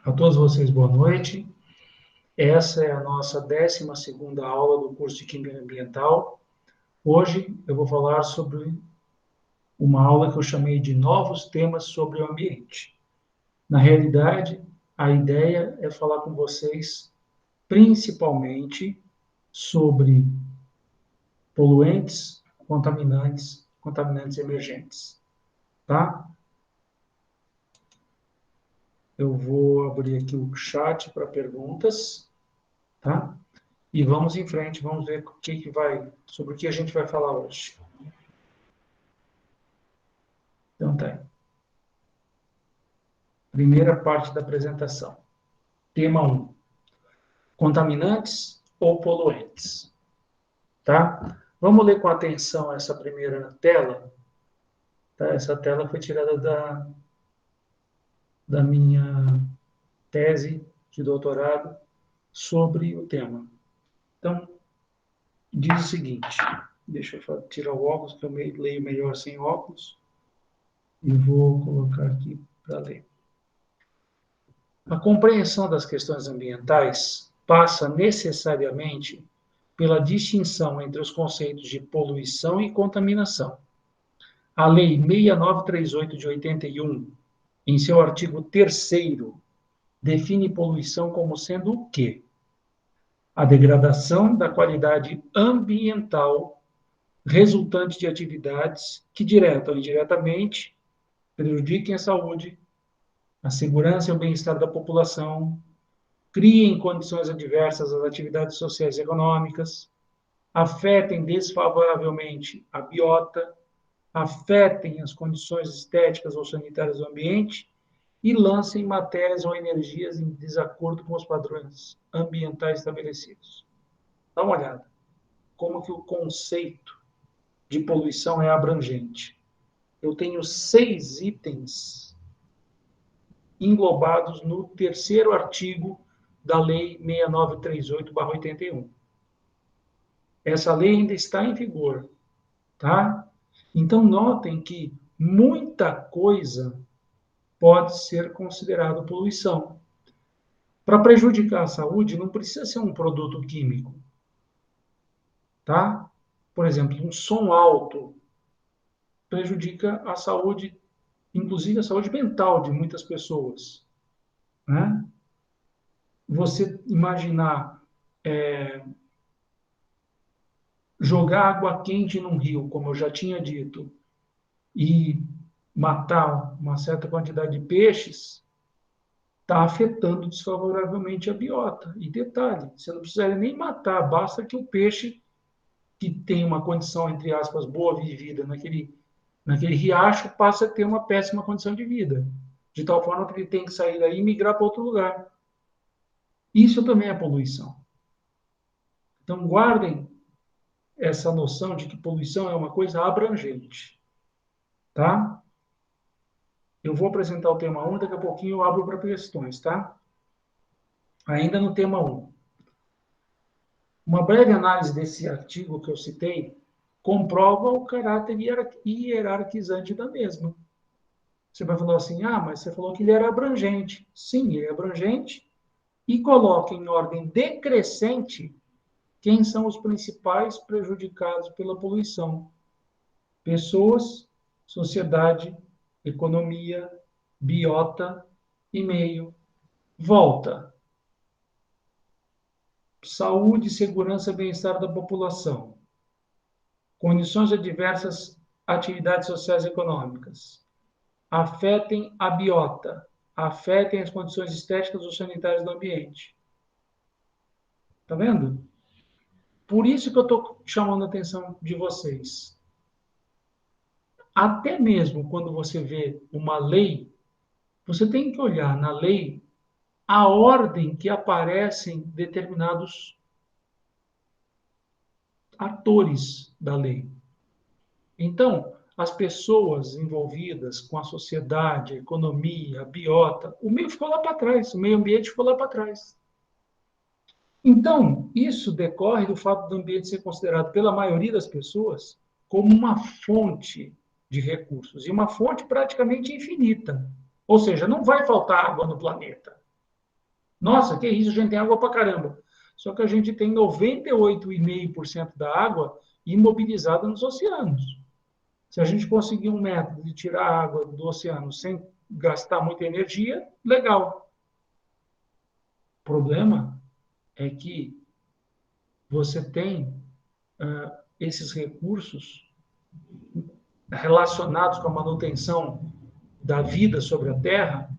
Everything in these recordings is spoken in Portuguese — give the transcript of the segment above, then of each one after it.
A todos vocês, boa noite. Essa é a nossa 12ª aula do curso de Química Ambiental. Hoje eu vou falar sobre uma aula que eu chamei de Novos Temas sobre o Ambiente. Na realidade, a ideia é falar com vocês principalmente sobre poluentes, contaminantes emergentes, tá? Eu vou abrir aqui o chat para perguntas, tá? E vamos em frente, vamos ver sobre o que a gente vai falar hoje. Então tá aí. Primeira parte da apresentação. Tema 1. Contaminantes ou poluentes? Tá? Vamos ler com atenção essa primeira tela. Tá? Essa tela foi tirada da minha tese de doutorado sobre o tema. Então, diz o seguinte, deixa eu tirar o óculos, que eu leio melhor sem óculos, e vou colocar aqui para ler. A compreensão das questões ambientais passa necessariamente pela distinção entre os conceitos de poluição e contaminação. A Lei 6938 de 81, em seu artigo 3º, define poluição como sendo o quê? A degradação da qualidade ambiental resultante de atividades que, direta ou indiretamente, prejudiquem a saúde, a segurança e o bem-estar da população, criem condições adversas às atividades sociais e econômicas, afetem desfavoravelmente a biota, afetem as condições estéticas ou sanitárias do ambiente e lancem matérias ou energias em desacordo com os padrões ambientais estabelecidos. Dá uma olhada como que o conceito de poluição é abrangente. Eu tenho 6 itens englobados no 3º artigo da Lei 6938/81. Essa lei ainda está em vigor, tá? Então, notem que muita coisa pode ser considerada poluição. Para prejudicar a saúde, não precisa ser um produto químico, tá? Por exemplo, um som alto prejudica a saúde, inclusive a saúde mental de muitas pessoas, né? Você imaginar jogar água quente num rio, como eu já tinha dito, e matar uma certa quantidade de peixes, está afetando desfavoravelmente a biota. E detalhe, você não precisaria nem matar, basta que o peixe que tem uma condição, entre aspas, boa vivida naquele riacho, passe a ter uma péssima condição de vida, de tal forma que ele tem que sair daí e migrar para outro lugar. Isso também é poluição. Então, guardem essa noção de que poluição é uma coisa abrangente, tá? Eu vou apresentar o tema 1, daqui a pouquinho eu abro para questões, tá? Ainda no tema 1. Uma breve análise desse artigo que eu citei comprova o caráter hierarquizante da mesma. Você vai falar assim, mas você falou que ele era abrangente. Sim, ele é abrangente e coloca em ordem decrescente quem são os principais prejudicados pela poluição. Pessoas, sociedade, economia, biota e meio. Volta. Saúde, segurança e bem-estar da população. Condições adversas, atividades sociais e econômicas. Afetem a biota. Afetem as condições estéticas ou sanitárias do ambiente. Tá vendo? Por isso que eu estou chamando a atenção de vocês. Até mesmo quando você vê uma lei, você tem que olhar na lei a ordem que aparecem determinados atores da lei. Então, as pessoas envolvidas com a sociedade, a economia, a biota, o meio ficou lá para trás, o meio ambiente ficou lá para trás. Então, isso decorre do fato do ambiente ser considerado pela maioria das pessoas como uma fonte de recursos, e uma fonte praticamente infinita. Ou seja, não vai faltar água no planeta. Nossa, que isso, a gente tem água para caramba. Só que a gente tem 98,5% da água imobilizada nos oceanos. Se a gente conseguir um método de tirar a água do oceano sem gastar muita energia, legal. O problema é que você tem esses recursos relacionados com a manutenção da vida sobre a Terra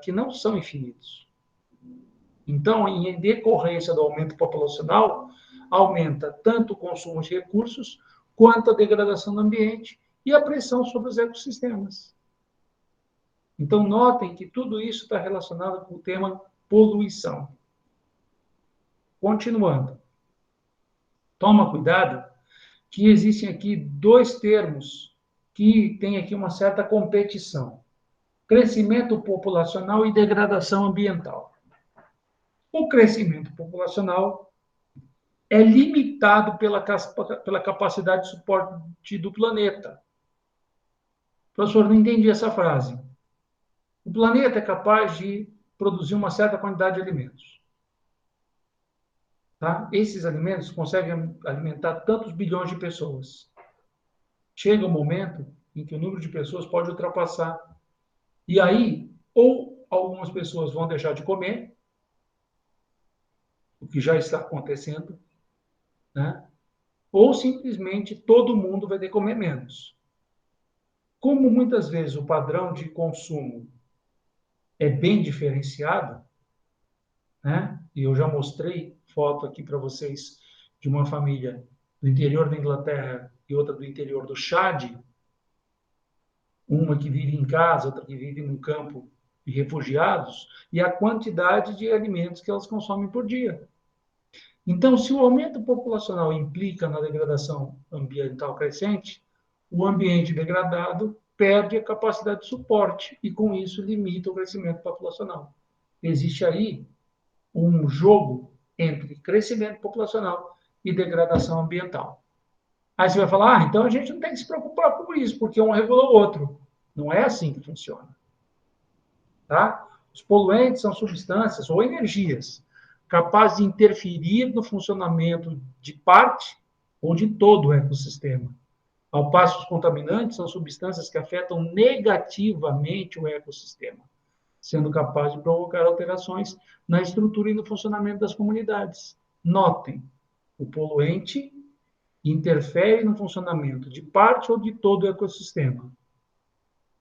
que não são infinitos. Então, em decorrência do aumento populacional, aumenta tanto o consumo de recursos quanto a degradação do ambiente e a pressão sobre os ecossistemas. Então, notem que tudo isso está relacionado com o tema poluição. Continuando. Toma cuidado que existem aqui dois termos que têm aqui uma certa competição. Crescimento populacional e degradação ambiental. O crescimento populacional é limitado pela capacidade de suporte do planeta. Professor, não entendi essa frase. O planeta é capaz de produzir uma certa quantidade de alimentos. Tá? Esses alimentos conseguem alimentar tantos bilhões de pessoas. Chega um momento em que o número de pessoas pode ultrapassar. E aí, ou algumas pessoas vão deixar de comer, o que já está acontecendo, né? Ou simplesmente todo mundo vai ter que comer menos. Como muitas vezes o padrão de consumo é bem diferenciado, né? E eu já mostrei foto aqui para vocês de uma família do interior da Inglaterra e outra do interior do Chad, uma que vive em casa, outra que vive num campo de refugiados, e a quantidade de alimentos que elas consomem por dia. Então, se o aumento populacional implica na degradação ambiental crescente, o ambiente degradado perde a capacidade de suporte e, com isso, limita o crescimento populacional. Existe aí um jogo entre crescimento populacional e degradação ambiental. Aí você vai falar, então a gente não tem que se preocupar com isso, porque um regula o outro. Não é assim que funciona. Tá? Os poluentes são substâncias ou energias capazes de interferir no funcionamento de parte ou de todo o ecossistema. Ao passo, os contaminantes são substâncias que afetam negativamente o ecossistema, sendo capazes de provocar alterações na estrutura e no funcionamento das comunidades. Notem, o poluente interfere no funcionamento de parte ou de todo o ecossistema.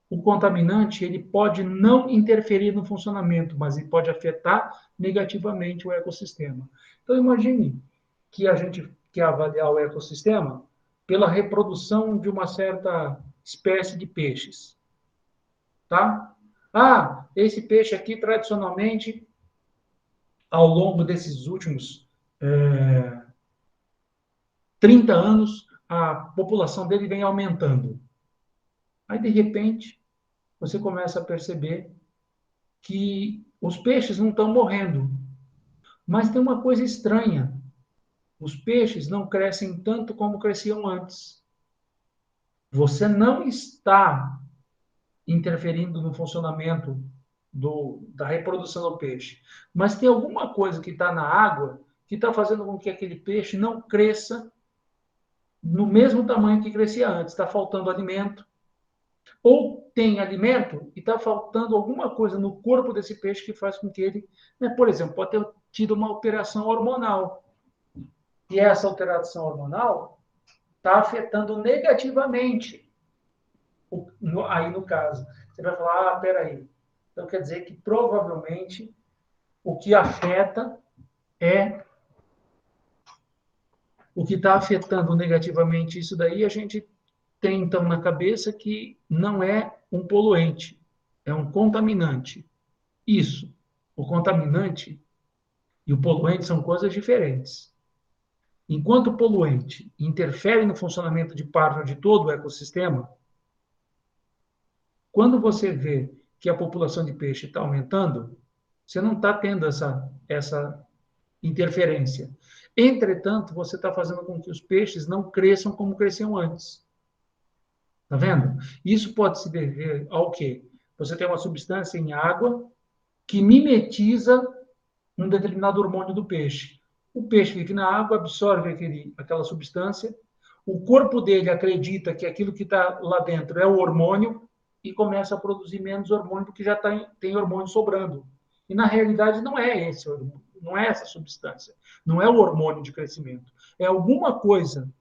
O contaminante ele pode não interferir no funcionamento, mas ele pode afetar negativamente o ecossistema. Então, imagine que a gente quer avaliar o ecossistema pela reprodução de uma certa espécie de peixes. Tá? Ah, esse peixe aqui, tradicionalmente, ao longo desses últimos 30 anos, a população dele vem aumentando. Aí, de repente, você começa a perceber que os peixes não estão morrendo. Mas tem uma coisa estranha. Os peixes não crescem tanto como cresciam antes. Você não está interferindo no funcionamento da reprodução do peixe. Mas tem alguma coisa que está na água que está fazendo com que aquele peixe não cresça no mesmo tamanho que crescia antes. Está faltando alimento. Ou tem alimento e está faltando alguma coisa no corpo desse peixe que faz com que ele, né, por exemplo, pode ter tido uma alteração hormonal. E essa alteração hormonal está afetando negativamente. Aí, no caso, você vai falar, peraí. Então, quer dizer que provavelmente o que afeta é o que está afetando negativamente isso daí, a gente tem, então, na cabeça que não é um poluente, é um contaminante. Isso. O contaminante e o poluente são coisas diferentes. Enquanto o poluente interfere no funcionamento de parte ou de todo o ecossistema, quando você vê que a população de peixe está aumentando, você não está tendo essa interferência. Entretanto, você está fazendo com que os peixes não cresçam como cresciam antes. Está vendo? Isso pode se dever ao quê? Você tem uma substância em água que mimetiza um determinado hormônio do peixe. O peixe vive na água, absorve aquela substância, o corpo dele acredita que aquilo que está lá dentro é o hormônio e começa a produzir menos hormônio porque já tem hormônio sobrando. E na realidade não é esse hormônio, não é essa substância, não é o hormônio de crescimento. É alguma coisa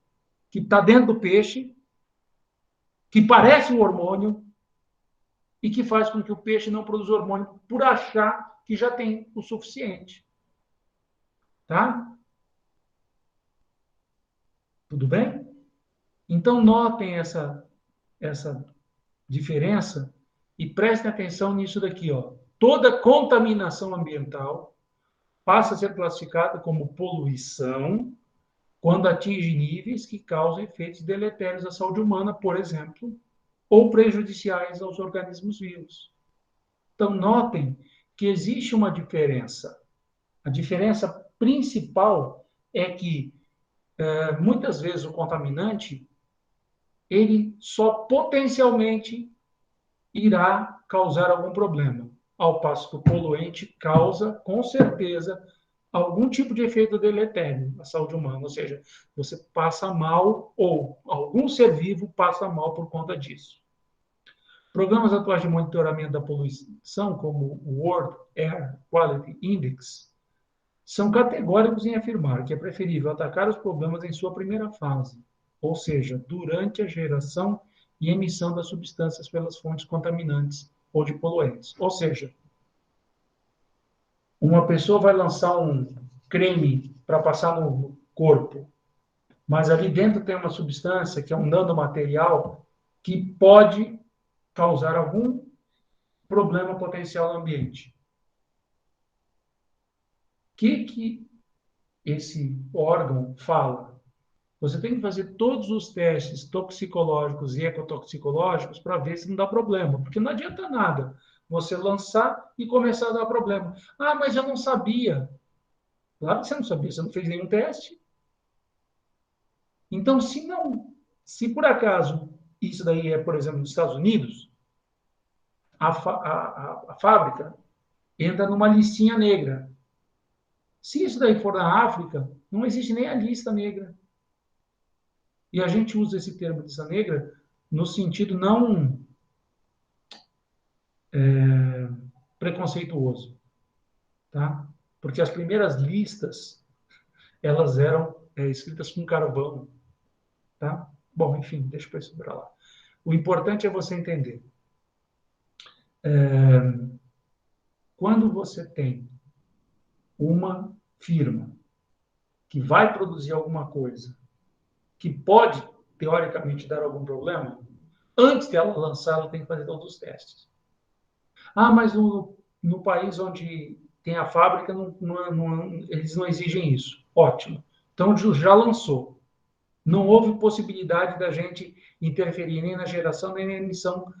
que está dentro do peixe, que parece um hormônio e que faz com que o peixe não produza hormônio por achar que já tem o suficiente. Tá? Tudo bem? Então, notem essa diferença e prestem atenção nisso daqui. Ó. Toda contaminação ambiental passa a ser classificada como poluição quando atinge níveis que causam efeitos deletérios à saúde humana, por exemplo, ou prejudiciais aos organismos vivos. Então, notem que existe uma diferença. A diferença principal é que, muitas vezes, o contaminante ele só potencialmente irá causar algum problema, ao passo que o poluente causa, com certeza, algum tipo de efeito deletério à saúde humana, ou seja, você passa mal ou algum ser vivo passa mal por conta disso. Programas atuais de monitoramento da poluição, como o World Air Quality Index, são categóricos em afirmar que é preferível atacar os problemas em sua primeira fase, ou seja, durante a geração e emissão das substâncias pelas fontes contaminantes ou de poluentes. Ou seja, uma pessoa vai lançar um creme para passar no corpo, mas ali dentro tem uma substância que é um nanomaterial que pode causar algum problema potencial no ambiente. O que esse órgão fala? Você tem que fazer todos os testes toxicológicos e ecotoxicológicos para ver se não dá problema, porque não adianta nada você lançar e começar a dar problema. Ah, mas eu não sabia. Claro que você não sabia, você não fez nenhum teste. Então, se por acaso isso daí é, por exemplo, nos Estados Unidos, a fábrica entra numa listinha negra. Se isso daí for na África, não existe nem a lista negra. E a gente usa esse termo lista negra no sentido não preconceituoso, tá? Porque as primeiras listas, elas eram escritas com carvão, tá? Bom, enfim, deixa eu isso para lá. O importante é você entender. Quando você tem uma firma que vai produzir alguma coisa que pode, teoricamente, dar algum problema, antes de ela lançar, ela tem que fazer todos os testes. Ah, mas no país onde tem a fábrica, eles não exigem isso. Ótimo. Então, já lançou. Não houve possibilidade da gente interferir nem na geração, nem na emissão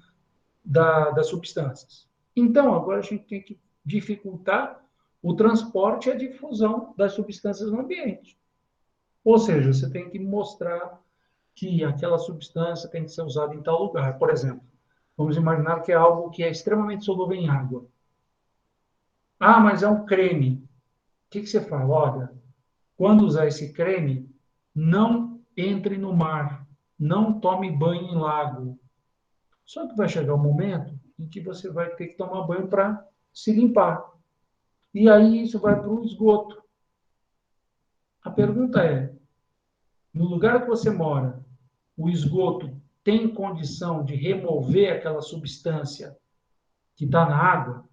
das substâncias. Então, agora a gente tem que dificultar o transporte e a difusão das substâncias no ambiente. Ou seja, você tem que mostrar que aquela substância tem que ser usada em tal lugar. Por exemplo, vamos imaginar que é algo que é extremamente solúvel em água. Ah, mas é um creme. O que você fala? Olha, quando usar esse creme, não entre no mar, não tome banho em lago. Só que vai chegar um momento em que você vai ter que tomar banho para se limpar. E aí isso vai para o esgoto. A pergunta é: no lugar que você mora, o esgoto tem condição de remover aquela substância que está na água?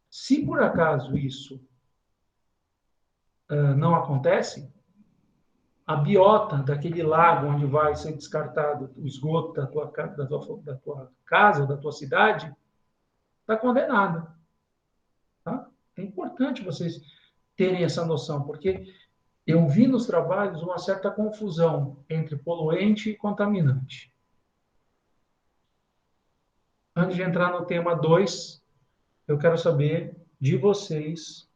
Se por acaso isso não acontece, a biota daquele lago onde vai ser descartado o esgoto da tua casa, da tua cidade, está condenada. Tá? É importante vocês terem essa noção, porque eu vi nos trabalhos uma certa confusão entre poluente e contaminante. Antes de entrar no tema 2, eu quero saber de vocês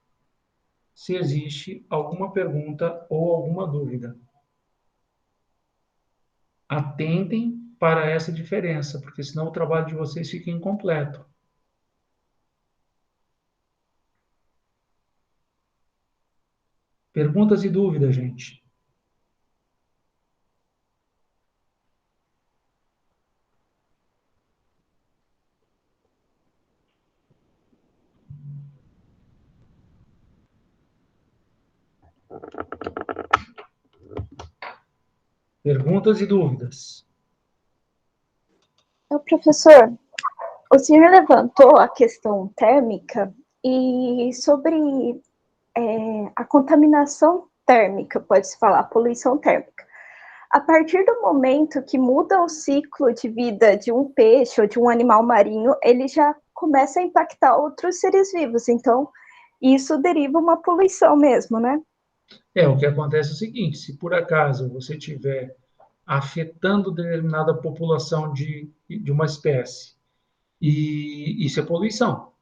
se existe alguma pergunta ou alguma dúvida. Atentem para essa diferença, porque senão o trabalho de vocês fica incompleto. Perguntas e dúvidas, gente. Perguntas e dúvidas. Professor, o senhor levantou a questão térmica e sobre a contaminação térmica, pode-se falar, poluição térmica. A partir do momento que muda o ciclo de vida de um peixe ou de um animal marinho, ele já começa a impactar outros seres vivos. Então, isso deriva uma poluição mesmo, né? O que acontece é o seguinte, se por acaso você tiver afetando determinada população de uma espécie, e isso é poluição.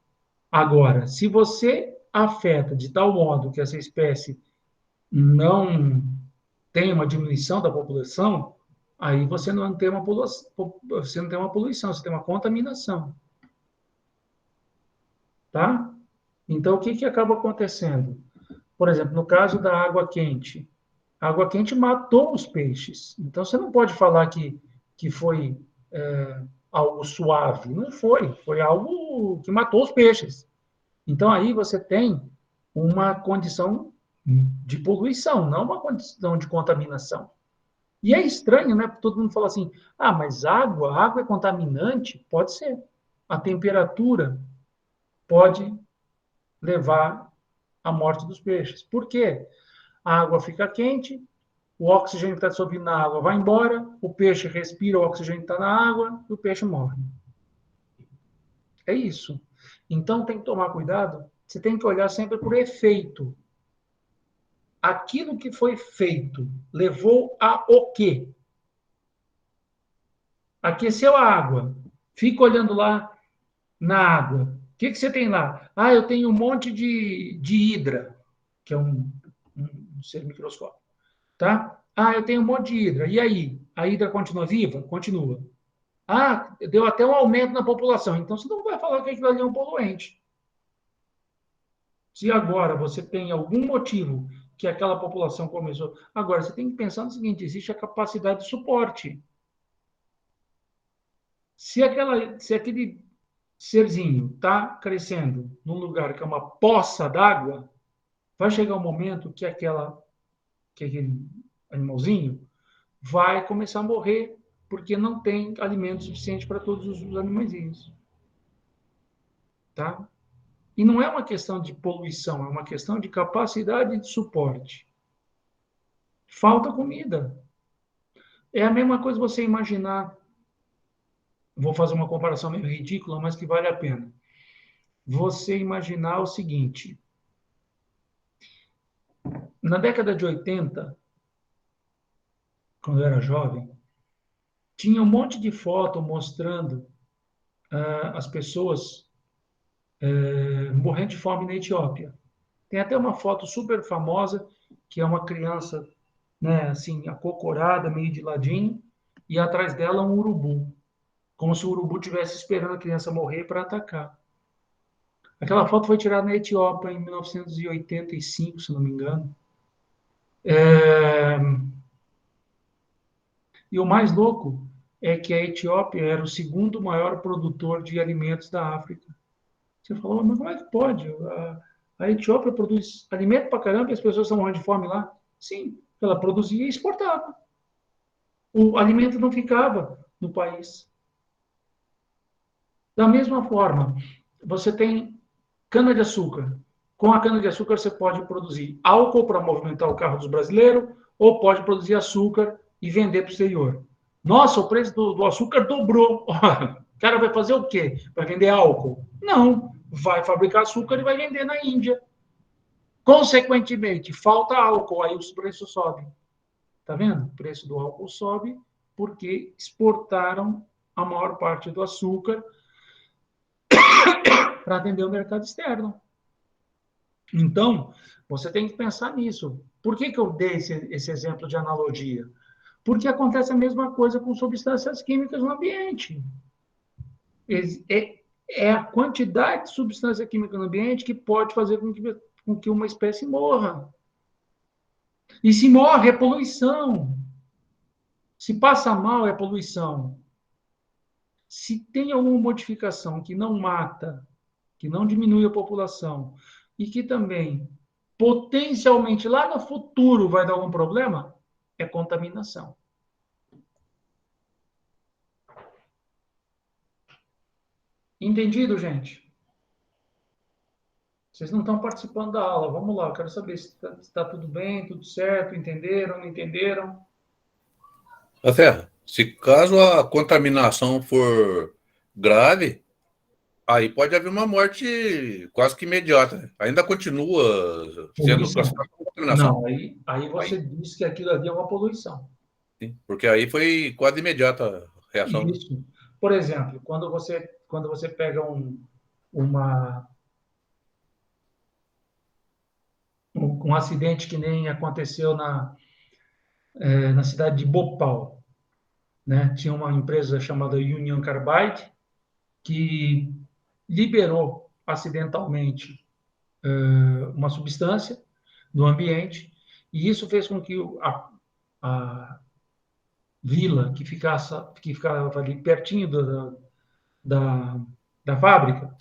Agora, se você afeta de tal modo que essa espécie não tem uma diminuição da população, aí você não tem uma poluição, você tem uma contaminação, tá? Então, o que que acaba acontecendo? Por exemplo, no caso da água quente, a água quente matou os peixes. Então, você não pode falar que foi algo suave. Não foi. Foi algo que matou os peixes. Então, aí você tem uma condição de poluição, não uma condição de contaminação. E é estranho, né? Porque todo mundo fala assim: ah, mas água é contaminante? Pode ser. A temperatura pode levar à morte dos peixes. Por quê? A água fica quente, o oxigênio que está dissolvido na água vai embora, o peixe respira o oxigênio que está na água e o peixe morre. É isso. Então tem que tomar cuidado, você tem que olhar sempre por efeito. Aquilo que foi feito levou a o quê? Aqueceu a água. Fica olhando lá na água. O que você tem lá? Ah, eu tenho um monte de hidra, que é um ser microscópico. Tá? Ah, eu tenho um monte de hidra. E aí? A hidra continua viva? Continua. Ah, deu até um aumento na população. Então você não vai falar que aquilo ali é um poluente. Se agora você tem algum motivo que aquela população começou. Agora, você tem que pensar no seguinte: existe a capacidade de suporte. Se aquele serzinho está crescendo num lugar que é uma poça d'água, vai chegar um momento que aquele animalzinho vai começar a morrer porque não tem alimento suficiente para todos os animaizinhos, tá? E não é uma questão de poluição, é uma questão de capacidade de suporte. Falta comida. É a mesma coisa você imaginar, vou fazer uma comparação meio ridícula, mas que vale a pena. Você imaginar o seguinte: na década de 80, quando eu era jovem, tinha um monte de foto mostrando as pessoas morrendo de fome na Etiópia. Tem até uma foto super famosa, que é uma criança, né, assim, acocorada, meio de ladinho, e atrás dela um urubu, como se o urubu estivesse esperando a criança morrer para atacar. Aquela foto foi tirada na Etiópia em 1985, se não me engano. É... E o mais louco é que a Etiópia era o segundo maior produtor de alimentos da África. Você falou, mas como é que pode? A Etiópia produz alimento para caramba e as pessoas estão morrendo de fome lá? Sim, ela produzia e exportava. O alimento não ficava no país. Da mesma forma, você tem cana-de-açúcar. Com a cana-de-açúcar, você pode produzir álcool para movimentar o carro dos brasileiros, ou pode produzir açúcar e vender para o exterior. Nossa, o preço do açúcar dobrou. O cara vai fazer o quê? Vai vender álcool? Não. Vai fabricar açúcar e vai vender na Índia. Consequentemente, falta álcool, aí os preços sobem. Tá vendo? O preço do álcool sobe porque exportaram a maior parte do açúcar para atender o mercado externo. Então, você tem que pensar nisso. Por que eu dei esse exemplo de analogia? Porque acontece a mesma coisa com substâncias químicas no ambiente. É a quantidade de substância química no ambiente que pode fazer com que uma espécie morra. E se morre, é poluição. Se passa mal, é poluição. Se tem alguma modificação que não mata, que não diminui a população, e que também potencialmente lá no futuro vai dar algum problema, é contaminação. Entendido, gente? Vocês não estão participando da aula. Vamos lá, eu quero saber se está tudo bem, tudo certo, entenderam, não entenderam? Até, se caso a contaminação for grave, aí pode haver uma morte quase que imediata. Ainda continua sendo Poluição. classificado como contaminação. Não, aí você Aí, diz que aquilo ali é uma poluição. sim, porque aí foi quase imediata a reação, né? Isso. Por exemplo, quando você pega uma, um acidente que nem aconteceu na cidade de Bhopal, né? Tinha uma empresa chamada Union Carbide que liberou acidentalmente uma substância no ambiente e isso fez com que a vila que ficava ali pertinho da, da fábrica,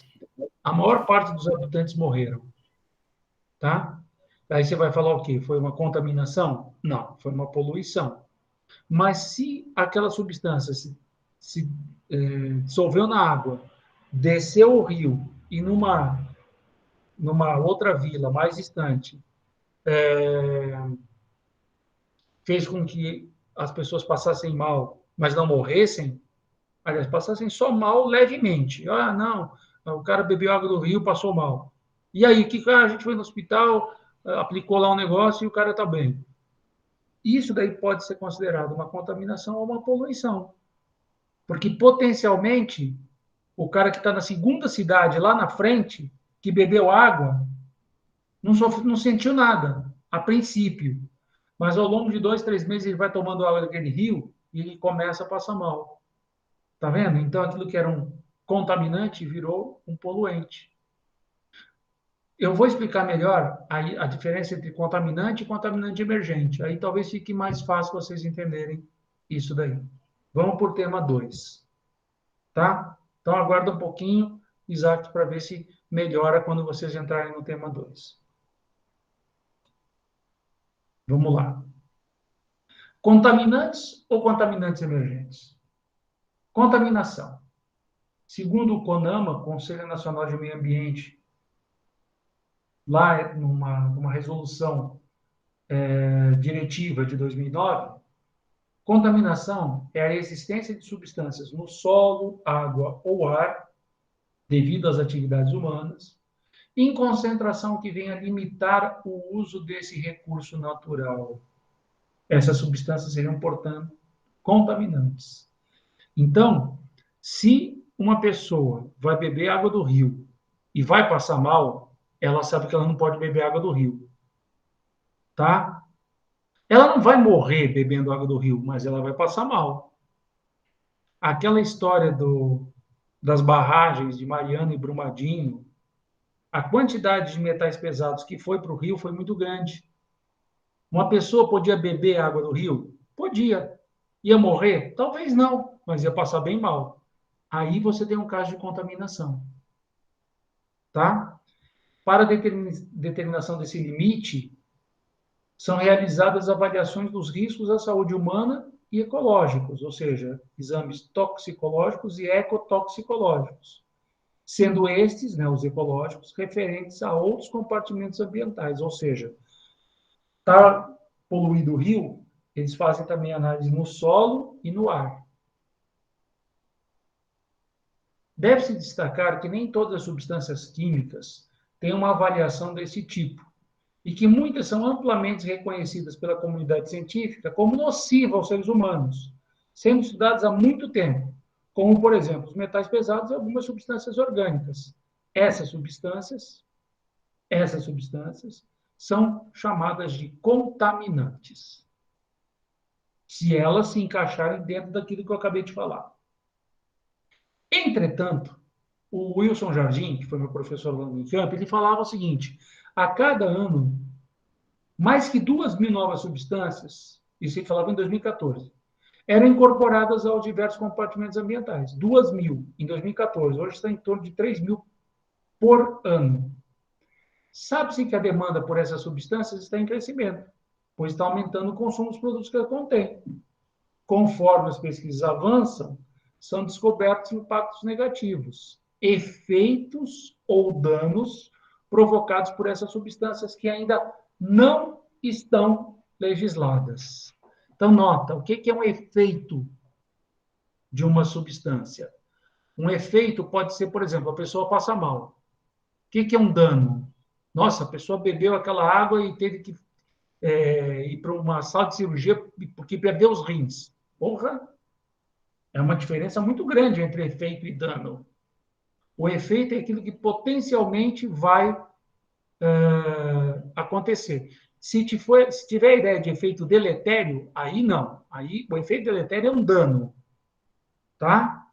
a maior parte dos habitantes morreram, tá? Aí você vai falar o quê? Foi uma contaminação? Não, foi uma poluição. Mas se aquela substância se dissolveu na água, desceu o rio e numa outra vila mais distante, fez com que as pessoas passassem mal, mas não morressem, aliás, passassem só mal levemente. Ah, não, o cara bebeu água do rio, passou mal. E aí, a gente foi no hospital, aplicou lá um negócio e o cara está bem. Isso daí pode ser considerado uma contaminação ou uma poluição. Porque potencialmente o cara que está na segunda cidade lá na frente, que bebeu água, não sentiu nada, a princípio. Mas ao longo de 2, 3 meses ele vai tomando água daquele rio e ele começa a passar mal. Tá vendo? Então aquilo que era um contaminante virou um poluente. Eu vou explicar melhor a diferença entre contaminante e contaminante emergente. Aí talvez fique mais fácil vocês entenderem isso daí. Vamos por tema 2, tá? Então aguarda um pouquinho, Isaac, para ver se melhora quando vocês entrarem no tema 2. Vamos lá. Contaminantes ou contaminantes emergentes? Contaminação. Segundo o CONAMA, Conselho Nacional de Meio Ambiente, lá numa resolução diretiva de 2009, contaminação é a existência de substâncias no solo, água ou ar, devido às atividades humanas, em concentração que venha limitar o uso desse recurso natural. Essas substâncias seriam, portanto, contaminantes. Então, se uma pessoa vai beber água do rio e vai passar mal, ela sabe que ela não pode beber água do rio, tá? Ela não vai morrer bebendo água do rio, mas ela vai passar mal. Aquela história das barragens de Mariana e Brumadinho, a quantidade de metais pesados que foi para o rio foi muito grande. Uma pessoa podia beber água do rio? Podia. Ia morrer? Talvez não, mas ia passar bem mal. Aí você tem um caso de contaminação, tá? Para a determinação desse limite, são realizadas avaliações dos riscos à saúde humana e ecológicos, ou seja, exames toxicológicos e ecotoxicológicos, sendo estes, né, os ecológicos, referentes a outros compartimentos ambientais, ou seja, está poluído o rio, eles fazem também análise no solo e no ar. Deve-se destacar que nem todas as substâncias químicas têm uma avaliação desse tipo, e que muitas são amplamente reconhecidas pela comunidade científica como nocivas aos seres humanos, sendo estudadas há muito tempo, como, por exemplo, os metais pesados e algumas substâncias orgânicas. Essas substâncias, essas substâncias são chamadas de contaminantes, se elas se encaixarem dentro daquilo que eu acabei de falar. Entretanto, o Wilson Jardim, que foi meu professor lá no Unicamp, ele falava o seguinte: a cada ano mais que 2.000 novas substâncias, isso se falava em 2014, eram incorporadas aos diversos compartimentos ambientais. 2.000 em 2014, hoje está em torno de 3.000 por ano. Sabe-se que a demanda por essas substâncias está em crescimento, pois está aumentando o consumo dos produtos que ela contém. Conforme as pesquisas avançam, são descobertos impactos negativos, efeitos ou danos provocados por essas substâncias que ainda não estão legisladas. Então, nota, o que é um efeito de uma substância? Um efeito pode ser, por exemplo, a pessoa passa mal. O que é um dano? Nossa, a pessoa bebeu aquela água e teve que ir para uma sala de cirurgia porque perdeu os rins. Porra! É uma diferença muito grande entre efeito e dano. O efeito é aquilo que potencialmente vai acontecer. Se tiver a ideia de efeito deletério, aí não. Aí o efeito deletério é um dano. Tá?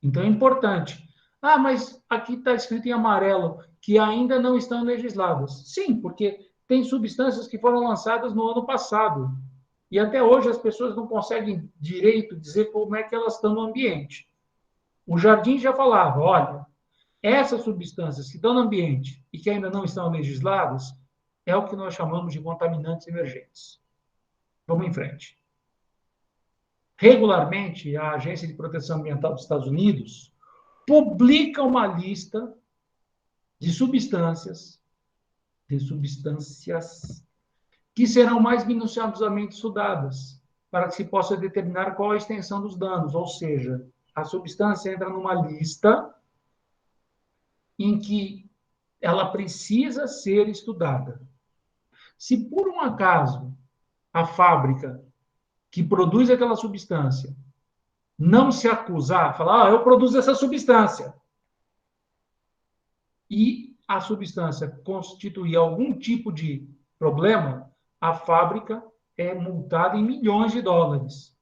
Então é importante. Ah, mas aqui está escrito em amarelo que ainda não estão legisladas. Sim, porque tem substâncias que foram lançadas no ano passado. E até hoje as pessoas não conseguem direito dizer como é que elas estão no ambiente. O Jardim já falava, olha, essas substâncias que estão no ambiente e que ainda não estão legisladas é o que nós chamamos de contaminantes emergentes. Vamos em frente. Regularmente, a Agência de Proteção Ambiental dos Estados Unidos publica uma lista de substâncias que serão mais minuciosamente estudadas, para que se possa determinar qual a extensão dos danos, ou seja, a substância entra numa lista em que ela precisa ser estudada. Se por um acaso a fábrica que produz aquela substância não se acusar, falar, eu produzo essa substância, e a substância constituir algum tipo de problema, a fábrica é multada em milhões de dólares.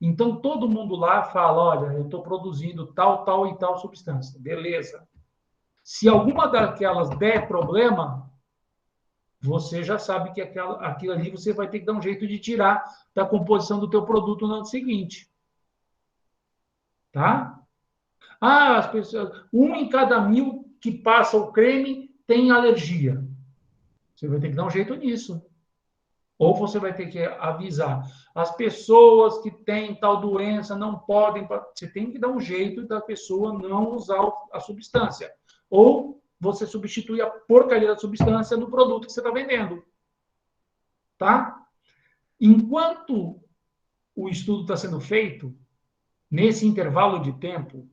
Então, todo mundo lá fala, olha, eu estou produzindo tal, tal e tal substância. Beleza. Se alguma daquelas der problema, você já sabe que aquilo ali você vai ter que dar um jeito de tirar da composição do teu produto no ano seguinte. Tá? Ah, as pessoas, 1 em cada 1.000 que passa o creme tem alergia. Você vai ter que dar um jeito nisso. Ou você vai ter que avisar. As pessoas que têm tal doença não podem... Você tem que dar um jeito da pessoa não usar a substância. Ou você substitui a porcaria da substância no produto que você está vendendo. Tá? Enquanto o estudo está sendo feito, nesse intervalo de tempo,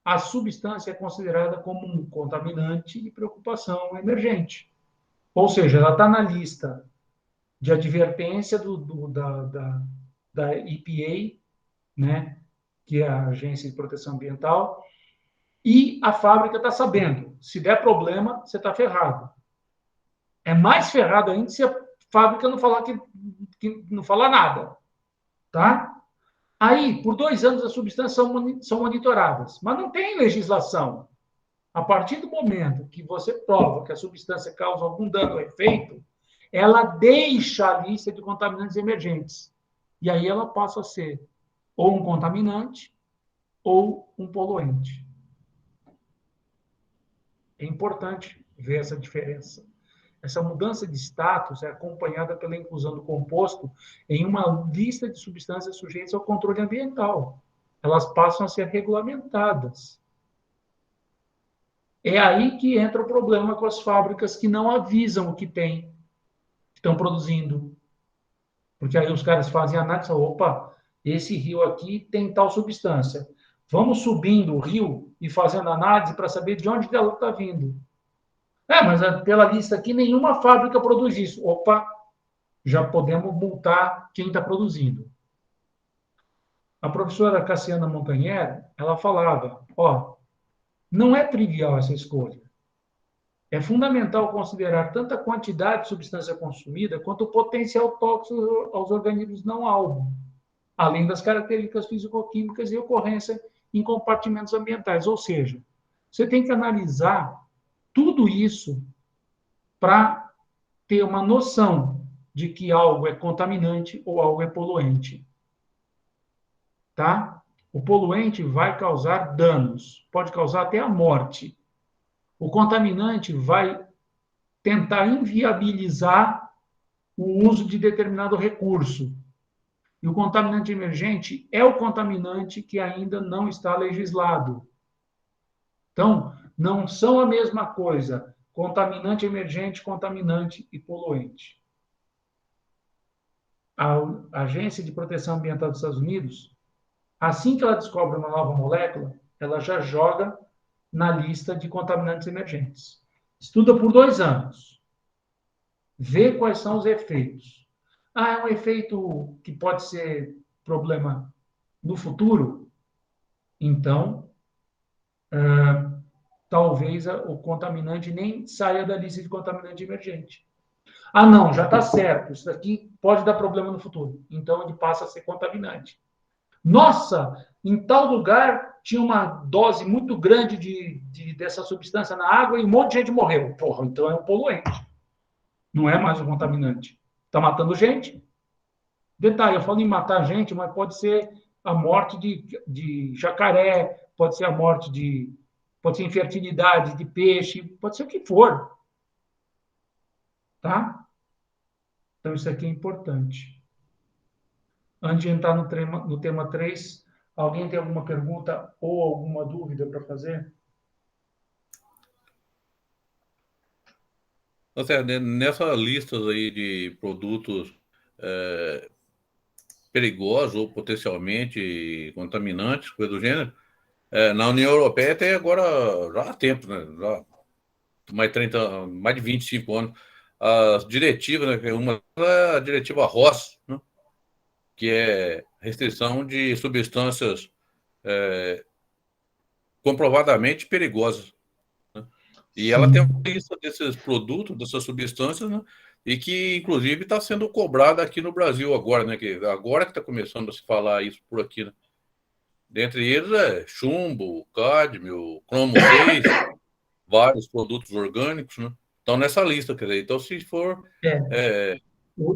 a substância é considerada como um contaminante de preocupação emergente. Ou seja, ela está na lista de advertência da EPA, né, que é a Agência de Proteção Ambiental, e a fábrica está sabendo. Se der problema, você está ferrado. É mais ferrado ainda se a fábrica não falar que não falar nada. Tá? Aí, por 2 anos, as substâncias são monitoradas, mas não tem legislação. A partir do momento que você prova que a substância causa algum dano ou efeito, ela deixa a lista de contaminantes emergentes. E aí ela passa a ser ou um contaminante ou um poluente. É importante ver essa diferença. Essa mudança de status é acompanhada pela inclusão do composto em uma lista de substâncias sujeitas ao controle ambiental. Elas passam a ser regulamentadas. É aí que entra o problema com as fábricas que não avisam o que tem, que estão produzindo. Porque aí os caras fazem análise, opa, esse rio aqui tem tal substância. Vamos subindo o rio e fazendo análise para saber de onde ela está vindo. Mas pela lista aqui, nenhuma fábrica produz isso. Opa, já podemos multar quem está produzindo. A professora Cassiana Montanher, ela falava, não é trivial essa escolha. É fundamental considerar tanto a quantidade de substância consumida quanto o potencial tóxico aos organismos não alvo, além das características físico-químicas e ocorrência em compartimentos ambientais. Ou seja, você tem que analisar tudo isso para ter uma noção de que algo é contaminante ou algo é poluente. Tá? O poluente vai causar danos, pode causar até a morte. O contaminante vai tentar inviabilizar o uso de determinado recurso. E o contaminante emergente é o contaminante que ainda não está legislado. Então, não são a mesma coisa, contaminante emergente, contaminante e poluente. A Agência de Proteção Ambiental dos Estados Unidos, assim que ela descobre uma nova molécula, ela já joga na lista de contaminantes emergentes. Estuda por 2 anos. Vê quais são os efeitos. Ah, é um efeito que pode ser problema no futuro? Então, talvez o contaminante nem saia da lista de contaminante emergente. Ah, não, já está certo, isso daqui pode dar problema no futuro. Então, ele passa a ser contaminante. Nossa, em tal lugar tinha uma dose muito grande dessa substância na água e um monte de gente morreu. Porra, então é um poluente. Não é mais um contaminante. Está matando gente. Detalhe, eu falo em matar gente, mas pode ser a morte de jacaré, pode ser a morte pode ser infertilidade de peixe, pode ser o que for. Tá? Então, isso aqui é importante. Antes de entrar no tema 3, alguém tem alguma pergunta ou alguma dúvida para fazer? Ou seja, nessa lista aí de produtos perigosos ou potencialmente contaminantes, coisa do gênero, na União Europeia tem agora, já há tempo, né? Já mais de 25 anos, as diretivas, né? Uma é a diretiva ROSS, né? Que é restrição de substâncias comprovadamente perigosas. Né? E ela tem uma lista desses produtos, dessas substâncias, né? E que, inclusive, está sendo cobrada aqui no Brasil agora, né? Que agora que está começando a se falar isso por aqui, né? Dentre eles é chumbo, cádmio, cromo 6, vários produtos orgânicos, né? Estão nessa lista, quer dizer, então se for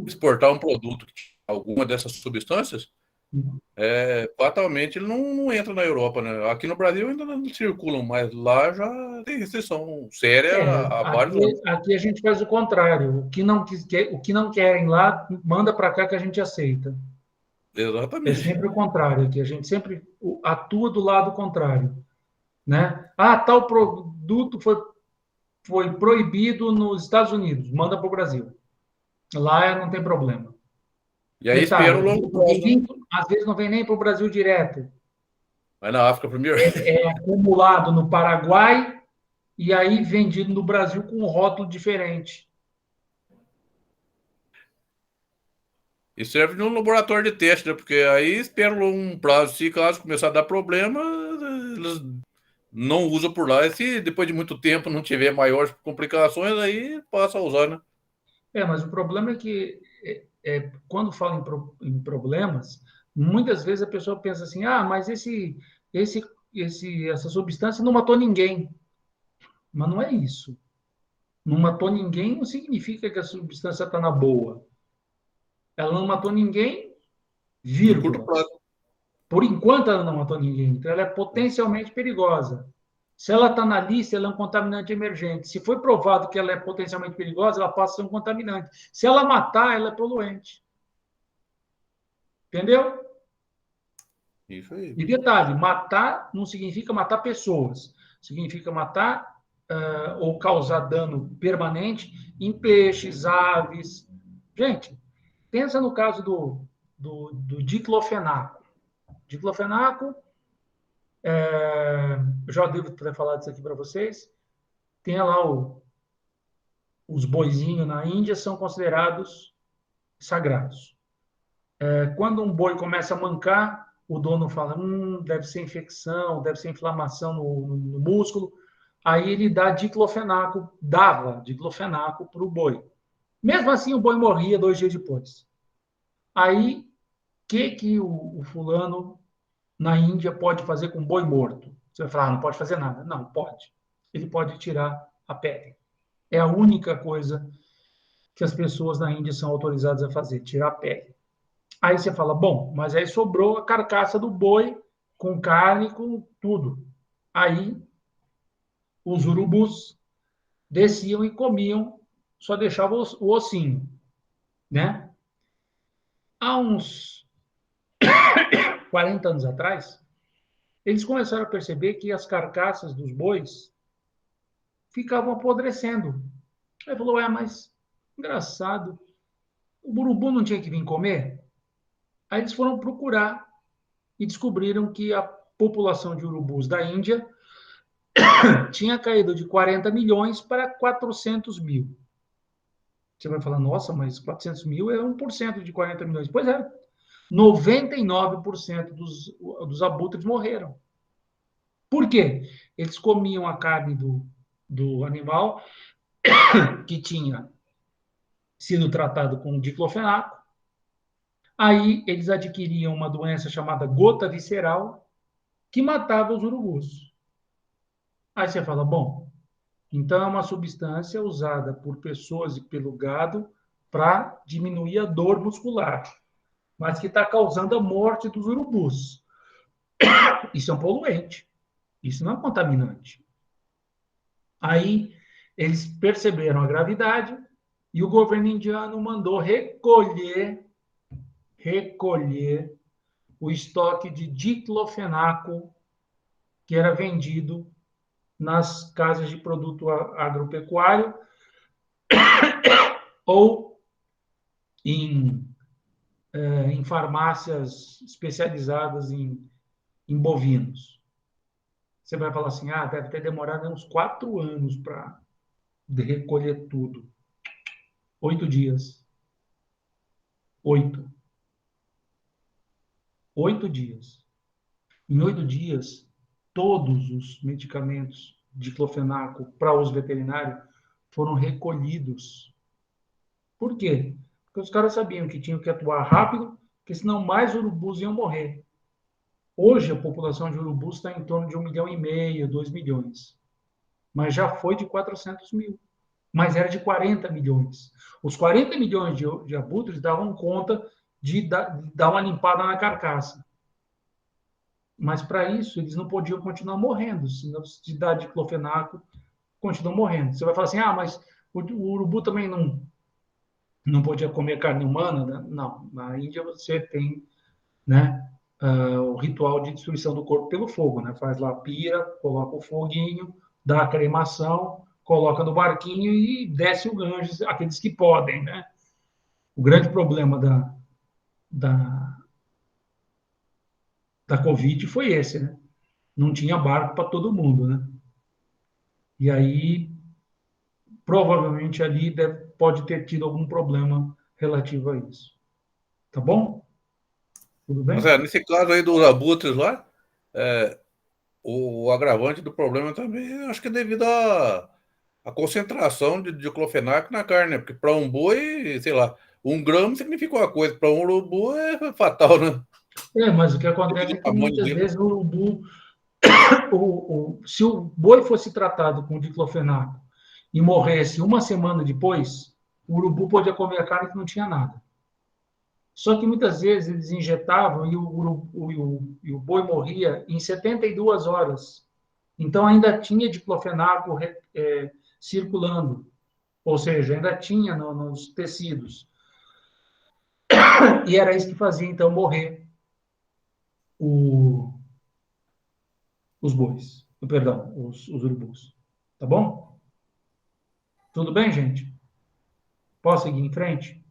exportar um produto que tem alguma dessas substâncias, fatalmente ele não entra na Europa, né? Aqui no Brasil ainda não circulam, mas lá já tem restrição séria há vários anos. Aqui a gente faz o contrário. O que não querem lá, manda para cá que a gente aceita. É Exatamente. sempre o contrário aqui. A gente sempre atua do lado contrário. Né? Ah, tal produto foi proibido nos Estados Unidos. Manda para o Brasil. Lá não tem problema. E aí espera o longo prazo, né? Às vezes não vem nem para o Brasil direto. Vai na África primeiro. É acumulado no Paraguai e aí vendido no Brasil com um rótulo diferente. E serve num laboratório de teste, né? Porque aí espera um prazo, se caso começar a dar problema, eles não usam por lá. E se depois de muito tempo não tiver maiores complicações, aí passa a usar, né? Mas o problema é que quando fala em problemas, muitas vezes a pessoa pensa assim, mas essa substância não matou ninguém. Mas não é isso. Não matou ninguém não significa que a substância está na boa. Ela não matou ninguém, No curto vírgula. prazo. Por enquanto ela não matou ninguém. Então ela é potencialmente perigosa. Se ela está na lista, ela é um contaminante emergente. Se foi provado que ela é potencialmente perigosa, ela passa a ser um contaminante. Se ela matar, ela é poluente. Entendeu? Isso aí. E detalhe, matar não significa matar pessoas. Significa matar ou causar dano permanente em peixes, aves. Gente, pensa no caso do diclofenaco. Diclofenaco, eu já devo ter falado isso aqui para vocês. Tem lá os boizinhos na Índia são considerados sagrados. Quando um boi começa a mancar, o dono fala, deve ser infecção, deve ser inflamação no músculo. Aí ele dava diclofenaco para o boi. Mesmo assim, o boi morria 2 dias depois. Aí, o que o fulano na Índia pode fazer com um boi morto? Você vai falar, não pode fazer nada. Não, pode. Ele pode tirar a pele. É a única coisa que as pessoas na Índia são autorizadas a fazer, tirar a pele. Aí você fala, bom, mas aí sobrou a carcaça do boi, com carne, com tudo. Aí os urubus desciam e comiam, só deixavam o ossinho, né? Há uns 40 anos atrás, eles começaram a perceber que as carcaças dos bois ficavam apodrecendo. Aí falou, mas engraçado, o urubu não tinha que vir comer? Aí eles foram procurar e descobriram que a população de urubus da Índia tinha caído de 40 milhões para 400 mil. Você vai falar, nossa, mas 400 mil é 1% de 40 milhões. Pois é, 99% dos abutres morreram. Por quê? Eles comiam a carne do animal que tinha sido tratado com diclofenaco. Aí eles adquiriam uma doença chamada gota visceral, que matava os urubus. Aí você fala, bom, então é uma substância usada por pessoas e pelo gado para diminuir a dor muscular, mas que está causando a morte dos urubus. Isso é um poluente, isso não é contaminante. Aí eles perceberam a gravidade e o governo indiano mandou recolher o estoque de diclofenaco que era vendido nas casas de produto agropecuário ou em farmácias especializadas em bovinos. Você vai falar assim, deve ter demorado uns 4 anos para recolher tudo. 8 dias. 8 dias. Em 8 dias, todos os medicamentos de diclofenaco para uso veterinário foram recolhidos. Por quê? Porque os caras sabiam que tinham que atuar rápido, porque senão mais urubus iam morrer. Hoje, a população de urubus está em torno de 1,5 milhão, 2 milhões. Mas já foi de 400 mil. Mas era de 40 milhões. Os 40 milhões de abutres davam conta de dar uma limpada na carcaça. Mas, para isso, eles não podiam continuar morrendo. Senão, se dá diclofenaco, continuam morrendo. Você vai falar assim, mas o urubu também não podia comer carne humana? Né? Não. Na Índia, você tem, né, o ritual de destruição do corpo pelo fogo. Né? Faz lá a pira, coloca o foguinho, dá a cremação, coloca no barquinho e desce o Ganges, aqueles que podem. Né? O grande problema da Covid foi esse, né? Não tinha barco para todo mundo, né? E aí, provavelmente ali pode ter tido algum problema relativo a isso. Tá bom? Tudo bem? Mas nesse caso aí dos abutres lá, o agravante do problema também, acho que é devido à concentração de diclofenaco na carne, né? Porque para um boi, sei lá, 1 grama significa uma coisa, para um urubu é fatal, né? Mas o que acontece é que muitas vezes o urubu, se o boi fosse tratado com diclofenaco e morresse 1 semana depois, o urubu podia comer a carne que não tinha nada. Só que muitas vezes eles injetavam e o boi morria em 72 horas. Então ainda tinha diclofenaco circulando, ou seja, ainda tinha nos tecidos. E era isso que fazia então morrer os bois, perdão, os urubus. Tá bom? Tudo bem, gente? Posso seguir em frente?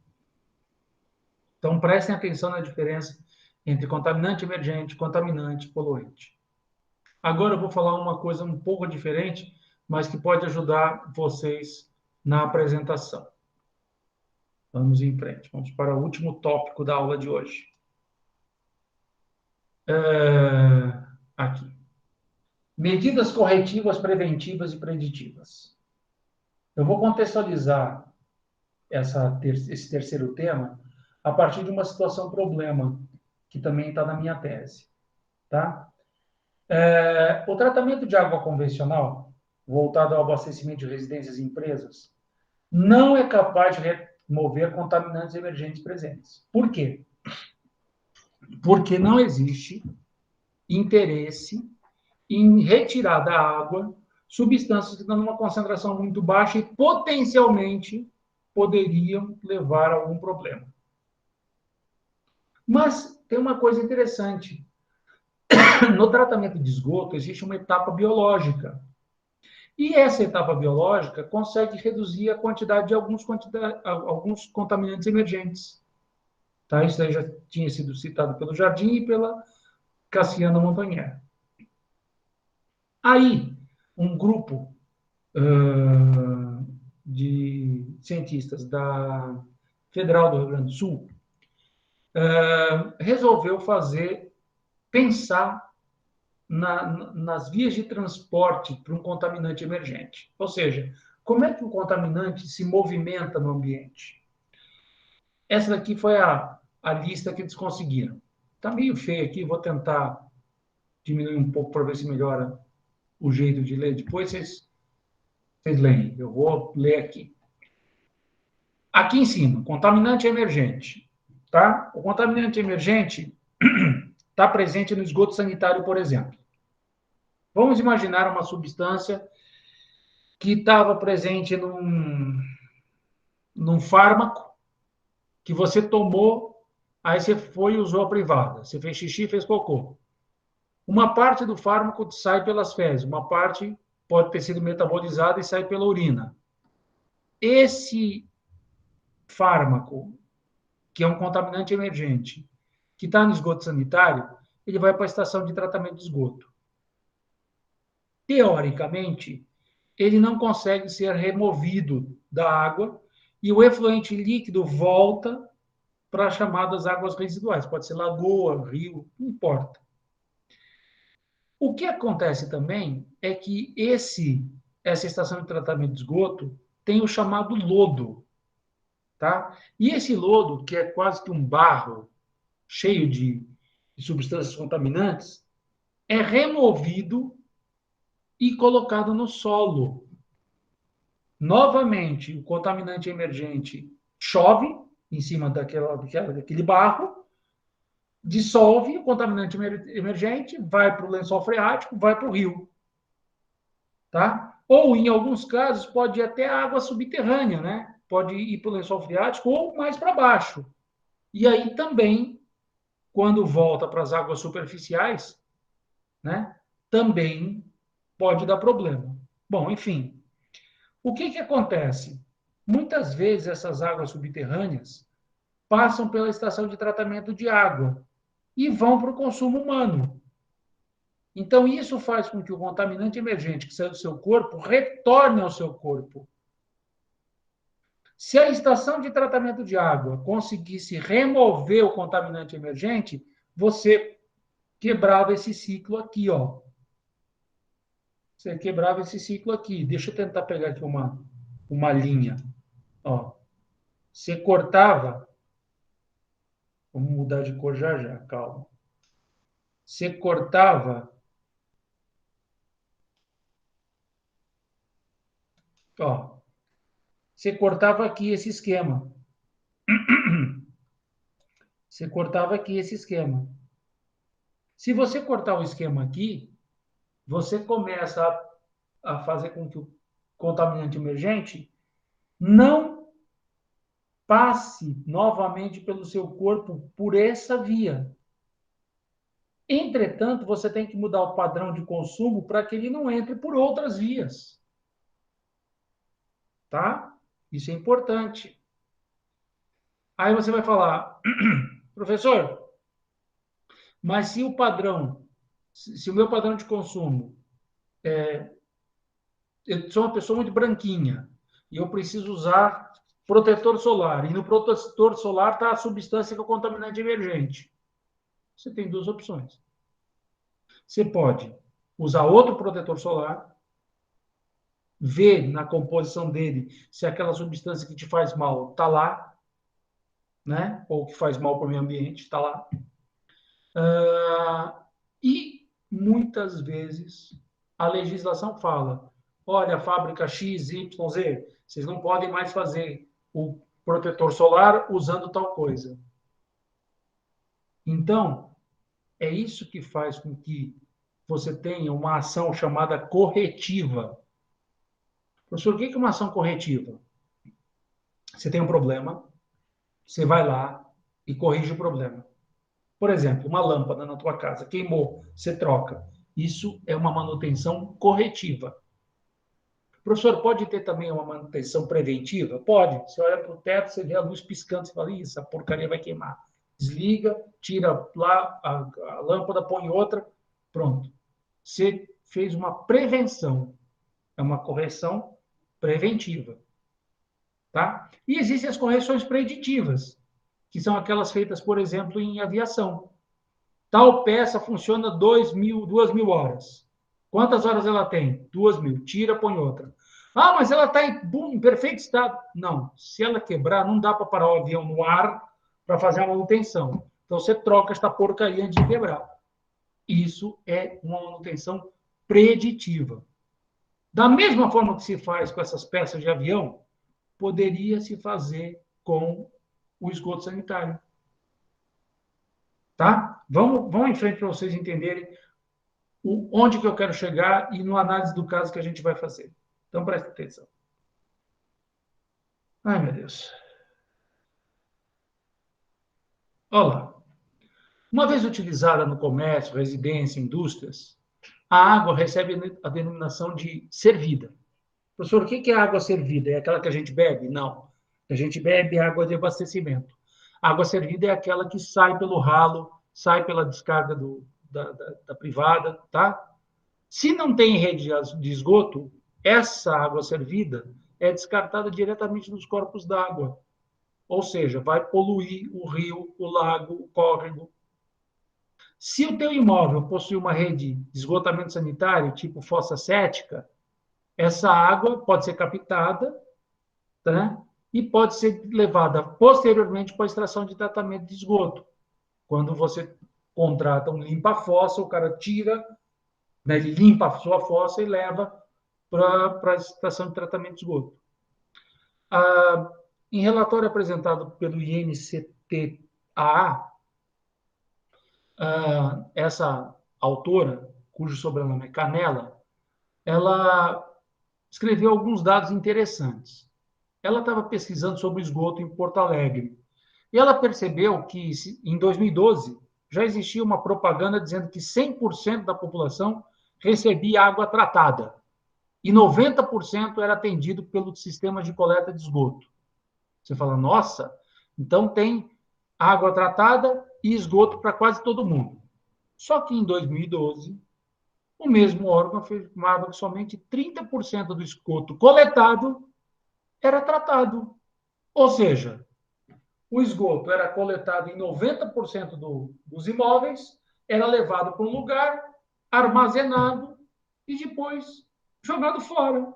Então, prestem atenção na diferença entre contaminante emergente, contaminante e poluente. Agora eu vou falar uma coisa um pouco diferente, mas que pode ajudar vocês na apresentação. Vamos em frente. Vamos para o último tópico da aula de hoje. Aqui. Medidas corretivas, preventivas e preditivas. Eu vou contextualizar esse terceiro tema a partir de uma situação problema, que também está na minha tese. Tá? O tratamento de água convencional, voltado ao abastecimento de residências e empresas, não é capaz de mover contaminantes emergentes presentes. Por quê? Porque não existe interesse em retirar da água substâncias que estão numa concentração muito baixa e potencialmente poderiam levar a algum problema. Mas tem uma coisa interessante. No tratamento de esgoto existe uma etapa biológica. E essa etapa biológica consegue reduzir a quantidade de alguns contaminantes emergentes. Tá? Isso aí já tinha sido citado pelo Jardim e pela Cassiana Montanher. Aí, um grupo de cientistas da Federal do Rio Grande do Sul resolveu pensar nas vias de transporte para um contaminante emergente. Ou seja, como é que o contaminante se movimenta no ambiente? Essa daqui foi a lista que eles conseguiram. Está meio feio aqui, vou tentar diminuir um pouco para ver se melhora o jeito de ler. Depois vocês leem. Eu vou ler aqui. Aqui em cima, contaminante emergente. Tá? O contaminante emergente está presente no esgoto sanitário, por exemplo. Vamos imaginar uma substância que estava presente num fármaco que você tomou, aí você foi e usou a privada. Você fez xixi e fez cocô. Uma parte do fármaco sai pelas fezes, uma parte pode ter sido metabolizada e sai pela urina. Esse fármaco, que é um contaminante emergente, que está no esgoto sanitário, ele vai para a estação de tratamento de esgoto. Teoricamente, ele não consegue ser removido da água e o efluente líquido volta para as chamadas águas residuais. Pode ser lagoa, rio, não importa. O que acontece também é que essa estação de tratamento de esgoto tem o chamado lodo. Tá? E esse lodo, que é quase que um barro cheio de substâncias contaminantes, é removido e colocado no solo. Novamente, o contaminante emergente chove em cima daquele barro, dissolve o contaminante emergente, vai para o lençol freático, vai para o rio. Tá? Ou, em alguns casos, pode ir até a água subterrânea, né? Pode ir para o lençol freático ou mais para baixo. E aí também, quando volta para as águas superficiais, né? Também pode dar problema. Bom, enfim, o que acontece? Muitas vezes essas águas subterrâneas passam pela estação de tratamento de água e vão para o consumo humano. Então, isso faz com que o contaminante emergente que sai do seu corpo retorne ao seu corpo. Se a estação de tratamento de água conseguisse remover o contaminante emergente, você quebrava esse ciclo aqui, ó. Você quebrava esse ciclo aqui. Deixa eu tentar pegar aqui uma linha. Ó. Você cortava. Vamos mudar de cor já já, calma. Você cortava. Ó. Você cortava aqui esse esquema. Você cortava aqui esse esquema. Se você cortar o esquema aqui, você começa a fazer com que o contaminante emergente não passe novamente pelo seu corpo por essa via. Entretanto, você tem que mudar o padrão de consumo para que ele não entre por outras vias. Tá? Isso é importante. Aí você vai falar, professor, mas se o meu padrão de consumo eu sou uma pessoa muito branquinha e eu preciso usar protetor solar, e no protetor solar está a substância que é o contaminante emergente. Você tem duas opções. Você pode usar outro protetor solar, ver na composição dele se aquela substância que te faz mal está lá, né? Ou que faz mal para o meio ambiente está lá. E muitas vezes a legislação fala: olha, a fábrica X, Y, Z, vocês não podem mais fazer o protetor solar usando tal coisa. Então, é isso que faz com que você tenha uma ação chamada corretiva. Professor, o que é uma ação corretiva? Você tem um problema, você vai lá e corrige o problema. Por exemplo, uma lâmpada na tua casa queimou, você troca. Isso é uma manutenção corretiva. Professor, pode ter também uma manutenção preventiva? Pode. Você olha para o teto, você vê a luz piscando, você fala, isso, a porcaria vai queimar. Desliga, tira lá a lâmpada, põe outra, pronto. Você fez uma prevenção. É uma correção preventiva. Tá? E existem as correções preditivas, que são aquelas feitas, por exemplo, em aviação. Tal peça funciona 2.000 horas. Quantas horas ela tem? 2.000. Tira, põe outra. Ah, mas ela está em perfeito estado. Não. Se ela quebrar, não dá para parar o avião no ar para fazer a manutenção. Então, você troca esta porcaria antes de quebrar. Isso é uma manutenção preditiva. Da mesma forma que se faz com essas peças de avião, poderia se fazer com o esgoto sanitário. Tá? Vamos em frente para vocês entenderem onde que eu quero chegar e no análise do caso que a gente vai fazer. Então, presta atenção. Ai, meu Deus. Olha lá. Uma vez utilizada no comércio, residência, indústrias, a água recebe a denominação de servida. Professor, o que é água servida? É aquela que a gente bebe? Não. A gente bebe água de abastecimento. A água servida é aquela que sai pelo ralo, sai pela descarga da privada, tá? Se não tem rede de esgoto, essa água servida é descartada diretamente nos corpos d'água. Ou seja, vai poluir o rio, o lago, o córrego. Se o teu imóvel possui uma rede de esgotamento sanitário, tipo fossa cética, essa água pode ser captada, né? E pode ser levada posteriormente para a extração de tratamento de esgoto. Quando você contrata um limpa-fossa, o cara tira, né, ele limpa a sua fossa e leva para a estação de tratamento de esgoto. Em relatório apresentado pelo INCTA, essa autora, cujo sobrenome é Canella, ela escreveu alguns dados interessantes. Ela estava pesquisando sobre o esgoto em Porto Alegre. E ela percebeu que, em 2012, já existia uma propaganda dizendo que 100% da população recebia água tratada e 90% era atendido pelo sistema de coleta de esgoto. Você fala, nossa, então tem água tratada e esgoto para quase todo mundo. Só que em 2012, o mesmo órgão afirmava que somente 30% do esgoto coletado era tratado. Ou seja, o esgoto era coletado em 90% dos imóveis, era levado para um lugar, armazenado e depois jogado fora,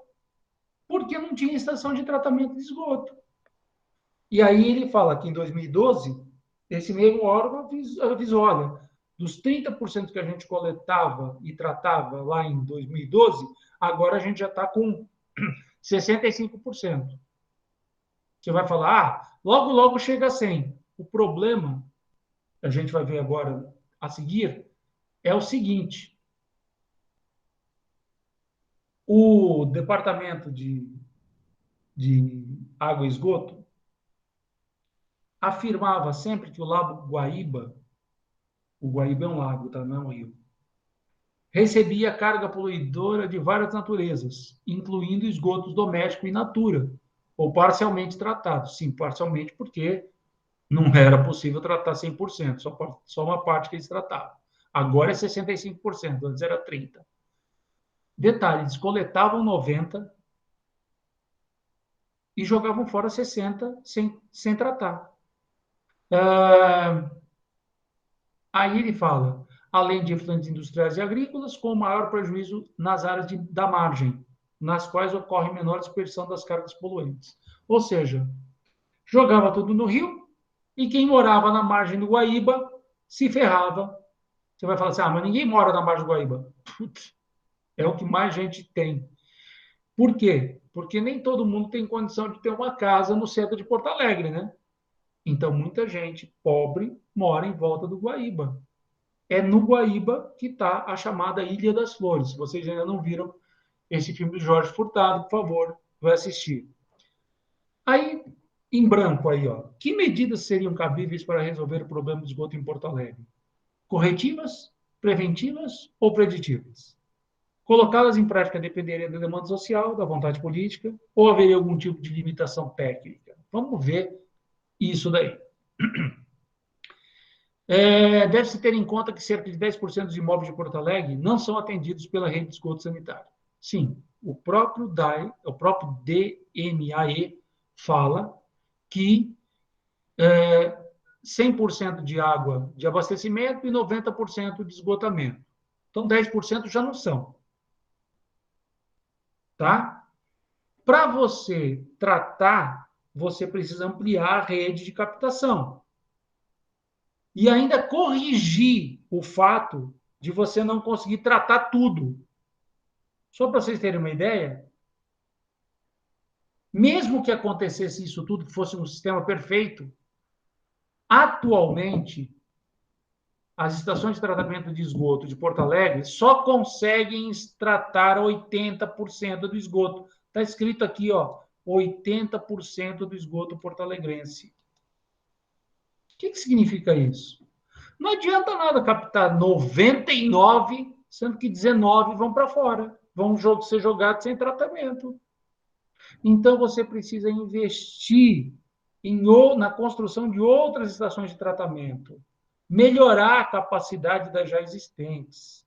porque não tinha estação de tratamento de esgoto. E aí ele fala que em 2012, esse mesmo órgão avisou, olha, dos 30% que a gente coletava e tratava lá em 2012, agora a gente já está com 65%. Você vai falar, logo, logo chega a 100. O problema, a gente vai ver agora a seguir, é o seguinte. O Departamento de Água e Esgoto afirmava sempre que o Lago Guaíba, o Guaíba é um lago, tá? Não é um rio, recebia carga poluidora de várias naturezas, incluindo esgotos domésticos in natura, ou parcialmente tratados. Sim, parcialmente, porque não era possível tratar 100%, só uma parte que eles tratavam. Agora é 65%, antes era 30%. Detalhe, eles coletavam 90% e jogavam fora 60% sem tratar. Aí ele fala, além de efluentes industriais e agrícolas, com maior prejuízo nas áreas da margem, nas quais ocorre menor dispersão das cargas poluentes. Ou seja, jogava tudo no rio e quem morava na margem do Guaíba se ferrava. Você vai falar assim, mas ninguém mora na margem do Guaíba. Putz, é o que mais gente tem. Por quê? Porque nem todo mundo tem condição de ter uma casa no centro de Porto Alegre, né? Então, muita gente pobre mora em volta do Guaíba. É no Guaíba que está a chamada Ilha das Flores. Se vocês ainda não viram esse filme do Jorge Furtado, por favor, vai assistir. Aí, em branco aí, ó. Que medidas seriam cabíveis para resolver o problema do esgoto em Porto Alegre? Corretivas, preventivas ou preditivas? Colocá-las em prática dependeria da demanda social, da vontade política, ou haveria algum tipo de limitação técnica? Vamos ver isso daí. Deve-se ter em conta que cerca de 10% dos imóveis de Porto Alegre não são atendidos pela rede de esgoto sanitário. Sim, o próprio DMAE fala que 100% de água de abastecimento e 90% de esgotamento. Então, 10% já não são. Tá? Para você tratar, você precisa ampliar a rede de captação. E ainda corrigir o fato de você não conseguir tratar tudo. Só para vocês terem uma ideia, mesmo que acontecesse isso tudo, que fosse um sistema perfeito, atualmente, as estações de tratamento de esgoto de Porto Alegre só conseguem tratar 80% do esgoto. Está escrito aqui, ó, 80% do esgoto porto-alegrense. O que significa isso? Não adianta nada captar 99, sendo que 19 vão para fora, vão ser jogados sem tratamento. Então, você precisa investir na construção de outras estações de tratamento, melhorar a capacidade das já existentes.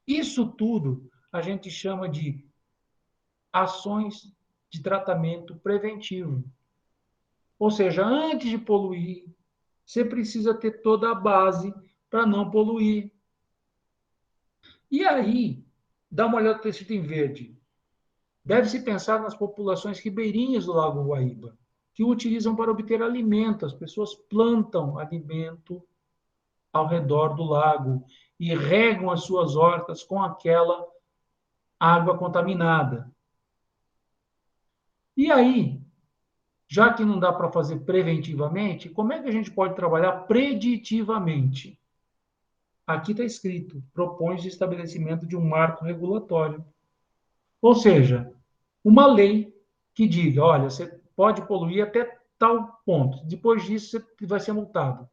Isso tudo a gente chama de ações de tratamento preventivo. Ou seja, antes de poluir, você precisa ter toda a base para não poluir. E aí, dá uma olhada no tecido em verde. Deve-se pensar nas populações ribeirinhas do Lago Guaíba, que o utilizam para obter alimento. As pessoas plantam alimento ao redor do lago e regam as suas hortas com aquela água contaminada. E aí, já que não dá para fazer preventivamente, como é que a gente pode trabalhar preditivamente? Aqui está escrito, propõe o estabelecimento de um marco regulatório. Ou seja, uma lei que diga, olha, você pode poluir até tal ponto. Depois disso, você vai ser multado.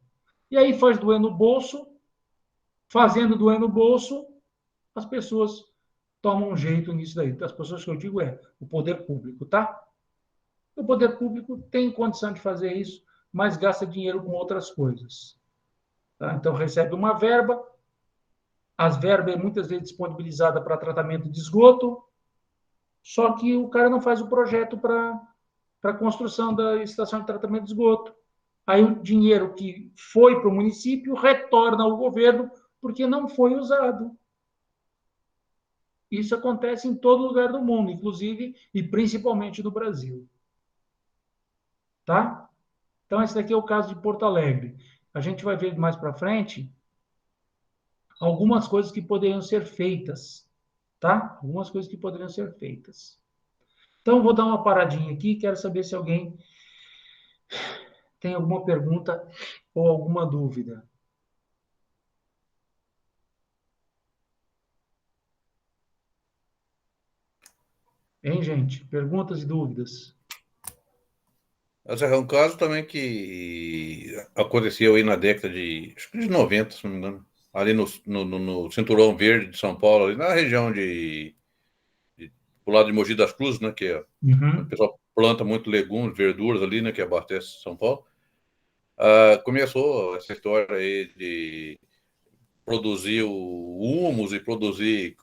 E aí faz doer no bolso. Fazendo doer no bolso, as pessoas tomam um jeito nisso daí. As pessoas que eu digo o poder público, tá? O poder público tem condição de fazer isso, mas gasta dinheiro com outras coisas. Tá? Então, recebe uma verba, as verbas muitas vezes disponibilizadas para tratamento de esgoto, só que o cara não faz o projeto para a construção da estação de tratamento de esgoto. Aí o dinheiro que foi para o município retorna ao governo porque não foi usado. Isso acontece em todo lugar do mundo, inclusive e principalmente no Brasil. Tá? Então, esse daqui é o caso de Porto Alegre. A gente vai ver mais para frente algumas coisas que poderiam ser feitas, tá? Algumas coisas que poderiam ser feitas. Então, vou dar uma paradinha aqui, quero saber se alguém tem alguma pergunta ou alguma dúvida. Hein, gente? Perguntas e dúvidas? Esse é um caso também que aconteceu aí na década de 90, se não me engano. Ali no Cinturão Verde de São Paulo, ali na região pro lado de Mogi das Cruzes, né? Que o pessoal planta muito legumes, verduras ali, né? Que abastece São Paulo. Começou essa história aí de produzir o humus e produzir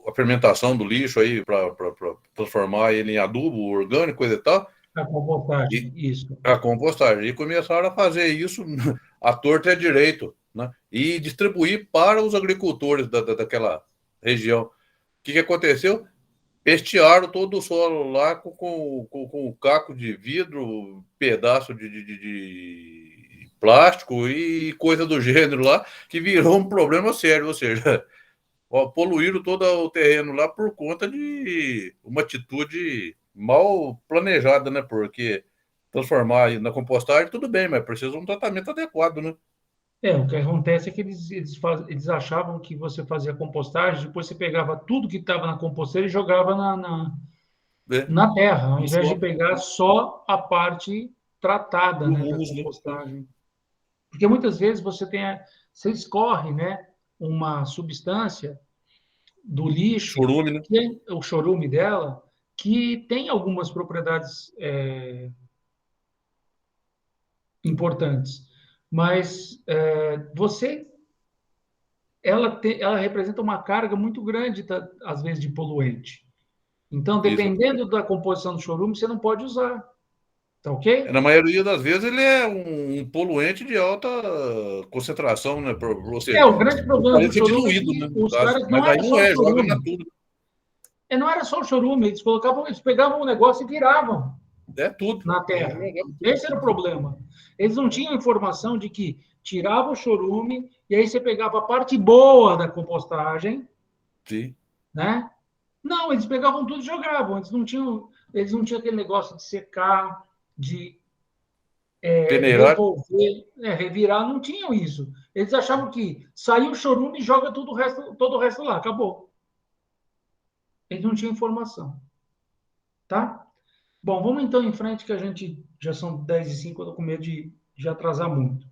a fermentação do lixo aí para transformar ele em adubo orgânico, coisa e tal. A compostagem, isso. A compostagem. E começaram a fazer isso à torta e à direito, né? E distribuir para os agricultores daquela região. O que aconteceu? Pestearam todo o solo lá com caco de vidro, pedaço de plástico e coisa do gênero lá, que virou um problema sério. Ou seja, poluíram todo o terreno lá por conta de uma atitude mal planejada, né? Porque transformar na compostagem, tudo bem, mas precisa de um tratamento adequado, né? O que acontece é que eles achavam que você fazia compostagem, depois você pegava tudo que estava na composteira e jogava É, na terra, ao no invés de solo, pegar só a parte tratada, do né, da humus, né? compostagem. Porque muitas vezes você escorre, né, uma substância do lixo, Chorume, né? que é o chorume dela, que tem algumas propriedades importantes, mas ela representa uma carga muito grande, às vezes, de poluente. Então, Isso. dependendo da composição do chorume, você não pode usar, tá ok? Na maioria das vezes ele é um poluente de alta concentração, né? Ou seja, O grande problema do parece ser chorume é diluído, né? que No os caso. caras não Mas aí era não só o é, joga na chorume, tudo. não era só o chorume, eles pegavam um negócio e viravam É tudo. na terra. Esse era o problema. Eles não tinham informação de que tirava o chorume e aí você pegava a parte boa da compostagem, Sim. né? Não, eles pegavam tudo e jogavam. Eles não tinham aquele negócio de secar, de Peneirar, revolver, revirar, não tinham isso. Eles achavam que saiu o chorume e joga todo o resto lá, acabou. Eles não tinham informação, tá? Bom, vamos então em frente, que a gente já são 10h05, eu estou com medo de atrasar muito.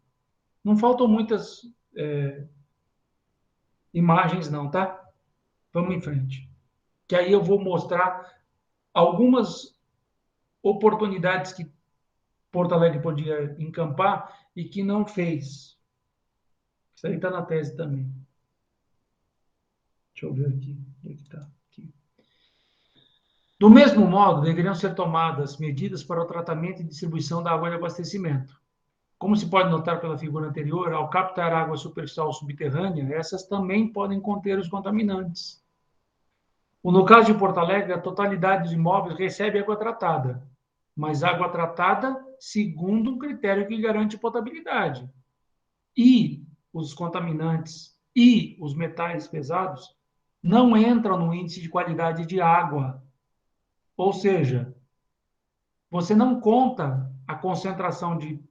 Não faltam muitas imagens, não, tá? Vamos em frente. Que aí eu vou mostrar algumas oportunidades que Porto Alegre podia encampar e que não fez. Isso aí está na tese também. Deixa eu ver aqui. Onde é que está? Aqui. Do mesmo modo, deveriam ser tomadas medidas para o tratamento e distribuição da água de abastecimento. Como se pode notar pela figura anterior, ao captar água superficial subterrânea, essas também podem conter os contaminantes. No caso de Porto Alegre, a totalidade dos imóveis recebe água tratada, mas água tratada segundo um critério que garante potabilidade. E os contaminantes e os metais pesados não entram no índice de qualidade de água. Ou seja, você não conta a concentração de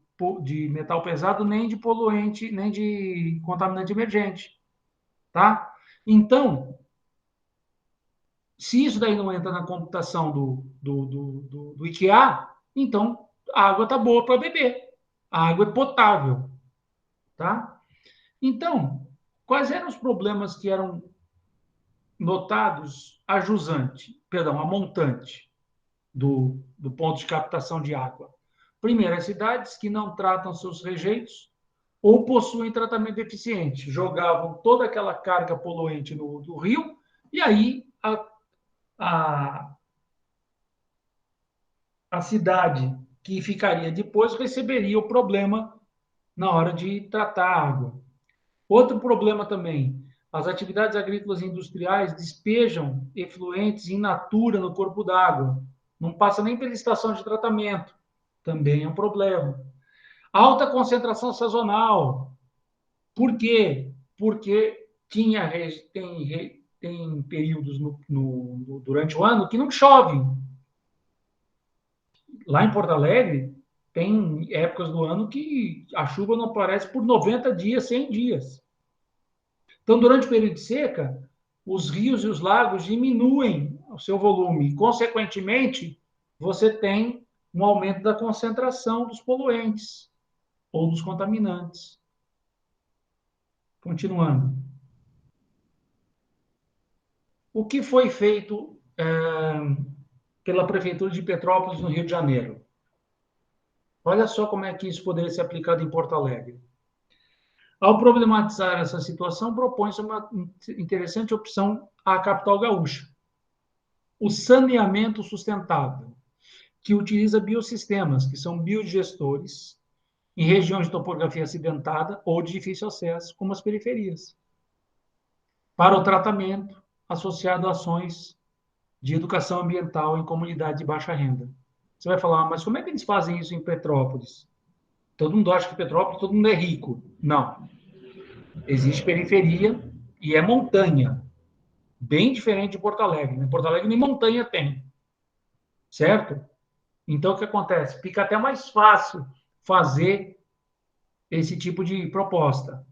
metal pesado, nem de poluente, nem de contaminante emergente, tá? Então, se isso daí não entra na computação do IKEA, então a água está boa para beber. A água é potável, tá? Então, quais eram os problemas que eram notados a jusante, perdão, a montante do ponto de captação de água? Primeiro, as cidades que não tratam seus rejeitos ou possuem tratamento deficiente, jogavam toda aquela carga poluente no rio, e aí a, a cidade que ficaria depois receberia o problema na hora de tratar a água. Outro problema também, as atividades agrícolas e industriais despejam efluentes in natura no corpo d'água, não passa nem pela estação de tratamento, também é um problema. Alta concentração sazonal, por quê? Porque tem períodos durante o ano que não chove. Lá em Porto Alegre, tem épocas do ano que a chuva não aparece por 90 dias, 100 dias. Então, durante o período de seca, os rios e os lagos diminuem o seu volume. E, consequentemente, você tem um aumento da concentração dos poluentes ou dos contaminantes. Continuando. O que foi feito pela Prefeitura de Petrópolis, no Rio de Janeiro? Olha só como é que isso poderia ser aplicado em Porto Alegre. Ao problematizar essa situação, propõe-se uma interessante opção à capital gaúcha: o saneamento sustentável, que utiliza biosistemas, que são biodigestores, em regiões de topografia acidentada ou de difícil acesso, como as periferias, para o tratamento associado a ações de educação ambiental em comunidade de baixa renda. Você vai falar, mas como é que eles fazem isso em Petrópolis? Todo mundo acha que Petrópolis todo mundo é rico. Não. Existe periferia e é montanha. Bem diferente de Porto Alegre. Em Porto Alegre nem montanha tem, certo? Então, o que acontece? Fica até mais fácil fazer esse tipo de proposta.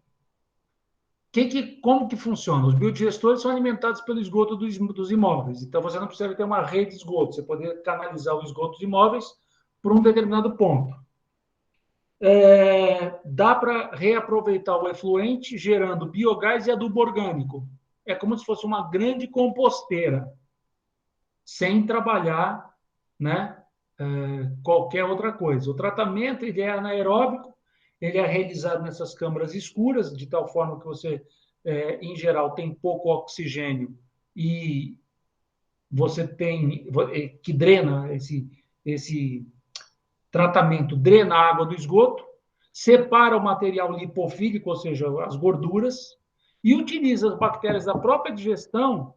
Como que funciona? Os biodigestores são alimentados pelo esgoto dos imóveis. Então, você não precisa ter uma rede de esgoto. Você poder canalizar o esgoto dos imóveis por um determinado ponto. Dá para reaproveitar o efluente, gerando biogás e adubo orgânico. É como se fosse uma grande composteira, sem trabalhar, né, qualquer outra coisa. O tratamento ele é anaeróbico, ele é realizado nessas câmaras escuras, de tal forma que você, em geral, tem pouco oxigênio e você tem que drena esse tratamento, drena a água do esgoto, separa o material lipofílico, ou seja, as gorduras, e utiliza as bactérias da própria digestão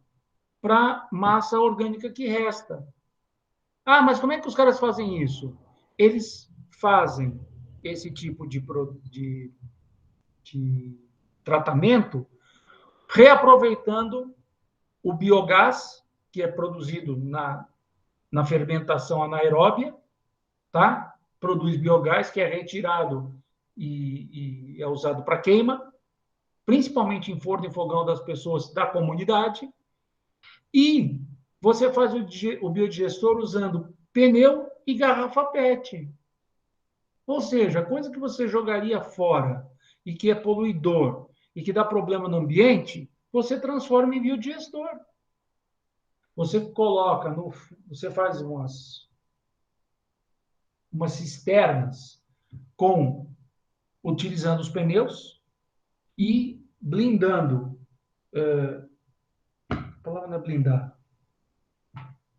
para massa orgânica que resta. Ah, mas como é que os caras fazem isso? Eles fazem esse tipo de tratamento reaproveitando o biogás que é produzido na fermentação anaeróbia, tá? Produz biogás que é retirado e é usado para queima, principalmente em forno e fogão das pessoas da comunidade. E você faz o biodigestor usando pneu e garrafa PET. Ou seja, coisa que você jogaria fora e que é poluidor e que dá problema no ambiente, você transforma em biodigestor. Você coloca você faz umas cisternas utilizando os pneus e blindando, a palavra não é blindar,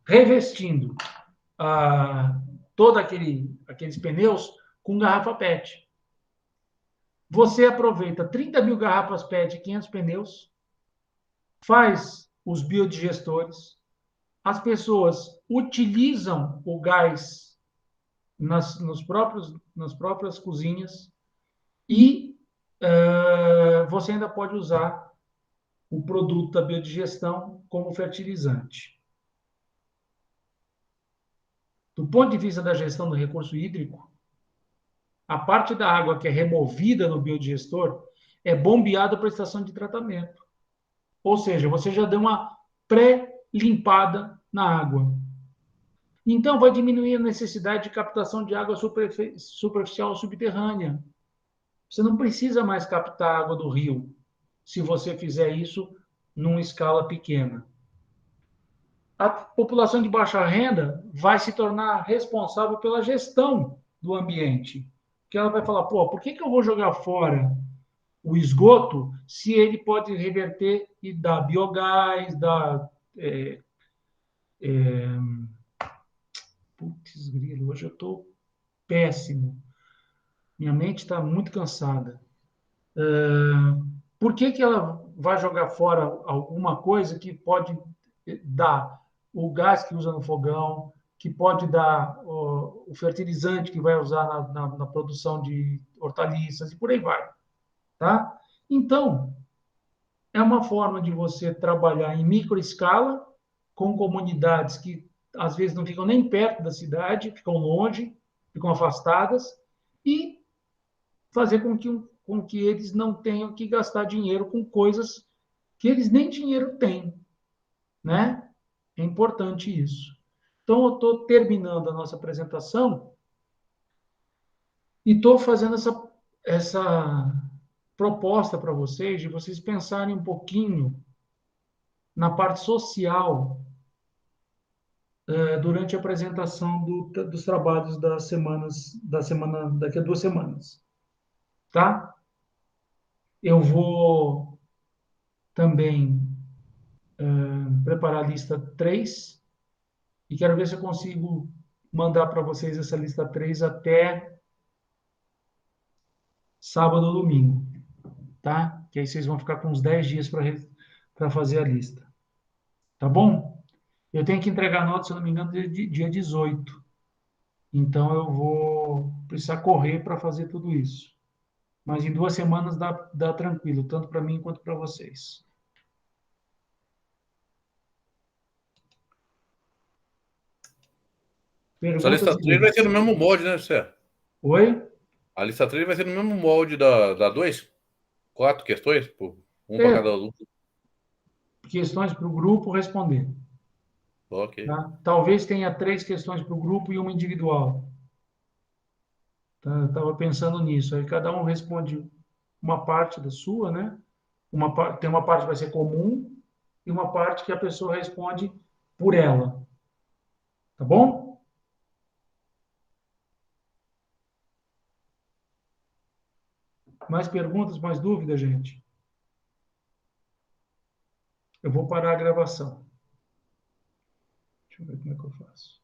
revestindo todos aqueles pneus com garrafa PET. Você aproveita 30 mil garrafas PET e 500 pneus, faz os biodigestores, as pessoas utilizam o gás nas próprias cozinhas e você ainda pode usar o produto da biodigestão como fertilizante. Do ponto de vista da gestão do recurso hídrico, a parte da água que é removida no biodigestor é bombeada para a estação de tratamento. Ou seja, você já deu uma pré-limpada na água. Então, vai diminuir a necessidade de captação de água superficial ou subterrânea. Você não precisa mais captar água do rio, se você fizer isso numa escala pequena. A população de baixa renda vai se tornar responsável pela gestão do ambiente. Porque ela vai falar, pô, por que eu vou jogar fora o esgoto se ele pode reverter e dar biogás, dar... Putz, grilo, hoje eu estou péssimo. Minha mente está muito cansada. Por que ela vai jogar fora alguma coisa que pode dar o gás que usa no fogão, que pode dar o fertilizante que vai usar na produção de hortaliças e por aí vai, tá? Então, é uma forma de você trabalhar em microescala com comunidades que às vezes não ficam nem perto da cidade, ficam longe, ficam afastadas e fazer com que eles não tenham que gastar dinheiro com coisas que eles nem dinheiro têm, né? É importante isso. Então, eu estou terminando a nossa apresentação e estou fazendo essa proposta para vocês, de vocês pensarem um pouquinho na parte social durante a apresentação dos trabalhos da semana daqui a 2 semanas, tá? Eu vou também preparar a lista 3 e quero ver se eu consigo mandar para vocês essa lista 3 até sábado ou domingo, tá? Que aí vocês vão ficar com uns 10 dias para fazer a lista. Tá bom? Eu tenho que entregar a nota, se eu não me engano, dia 18. Então, eu vou precisar correr para fazer tudo isso. Mas em 2 semanas dá tranquilo, tanto para mim quanto para vocês. Essa lista Perguntas 3 e... vai ser no mesmo molde, né, Zé? Oi? A lista 3 vai ser no mesmo molde da 2? 4 questões, pô, um para cada É, aluno. questões para o grupo responder. Ok. Tá? Talvez tenha 3 questões para o grupo e uma individual. Tá? Eu estava pensando nisso. Aí cada um responde uma parte da sua, né? Tem uma parte que vai ser comum e uma parte que a pessoa responde por ela. Tá bom? Mais perguntas, mais dúvidas, gente? Eu vou parar a gravação. Deixa eu ver como é que eu faço.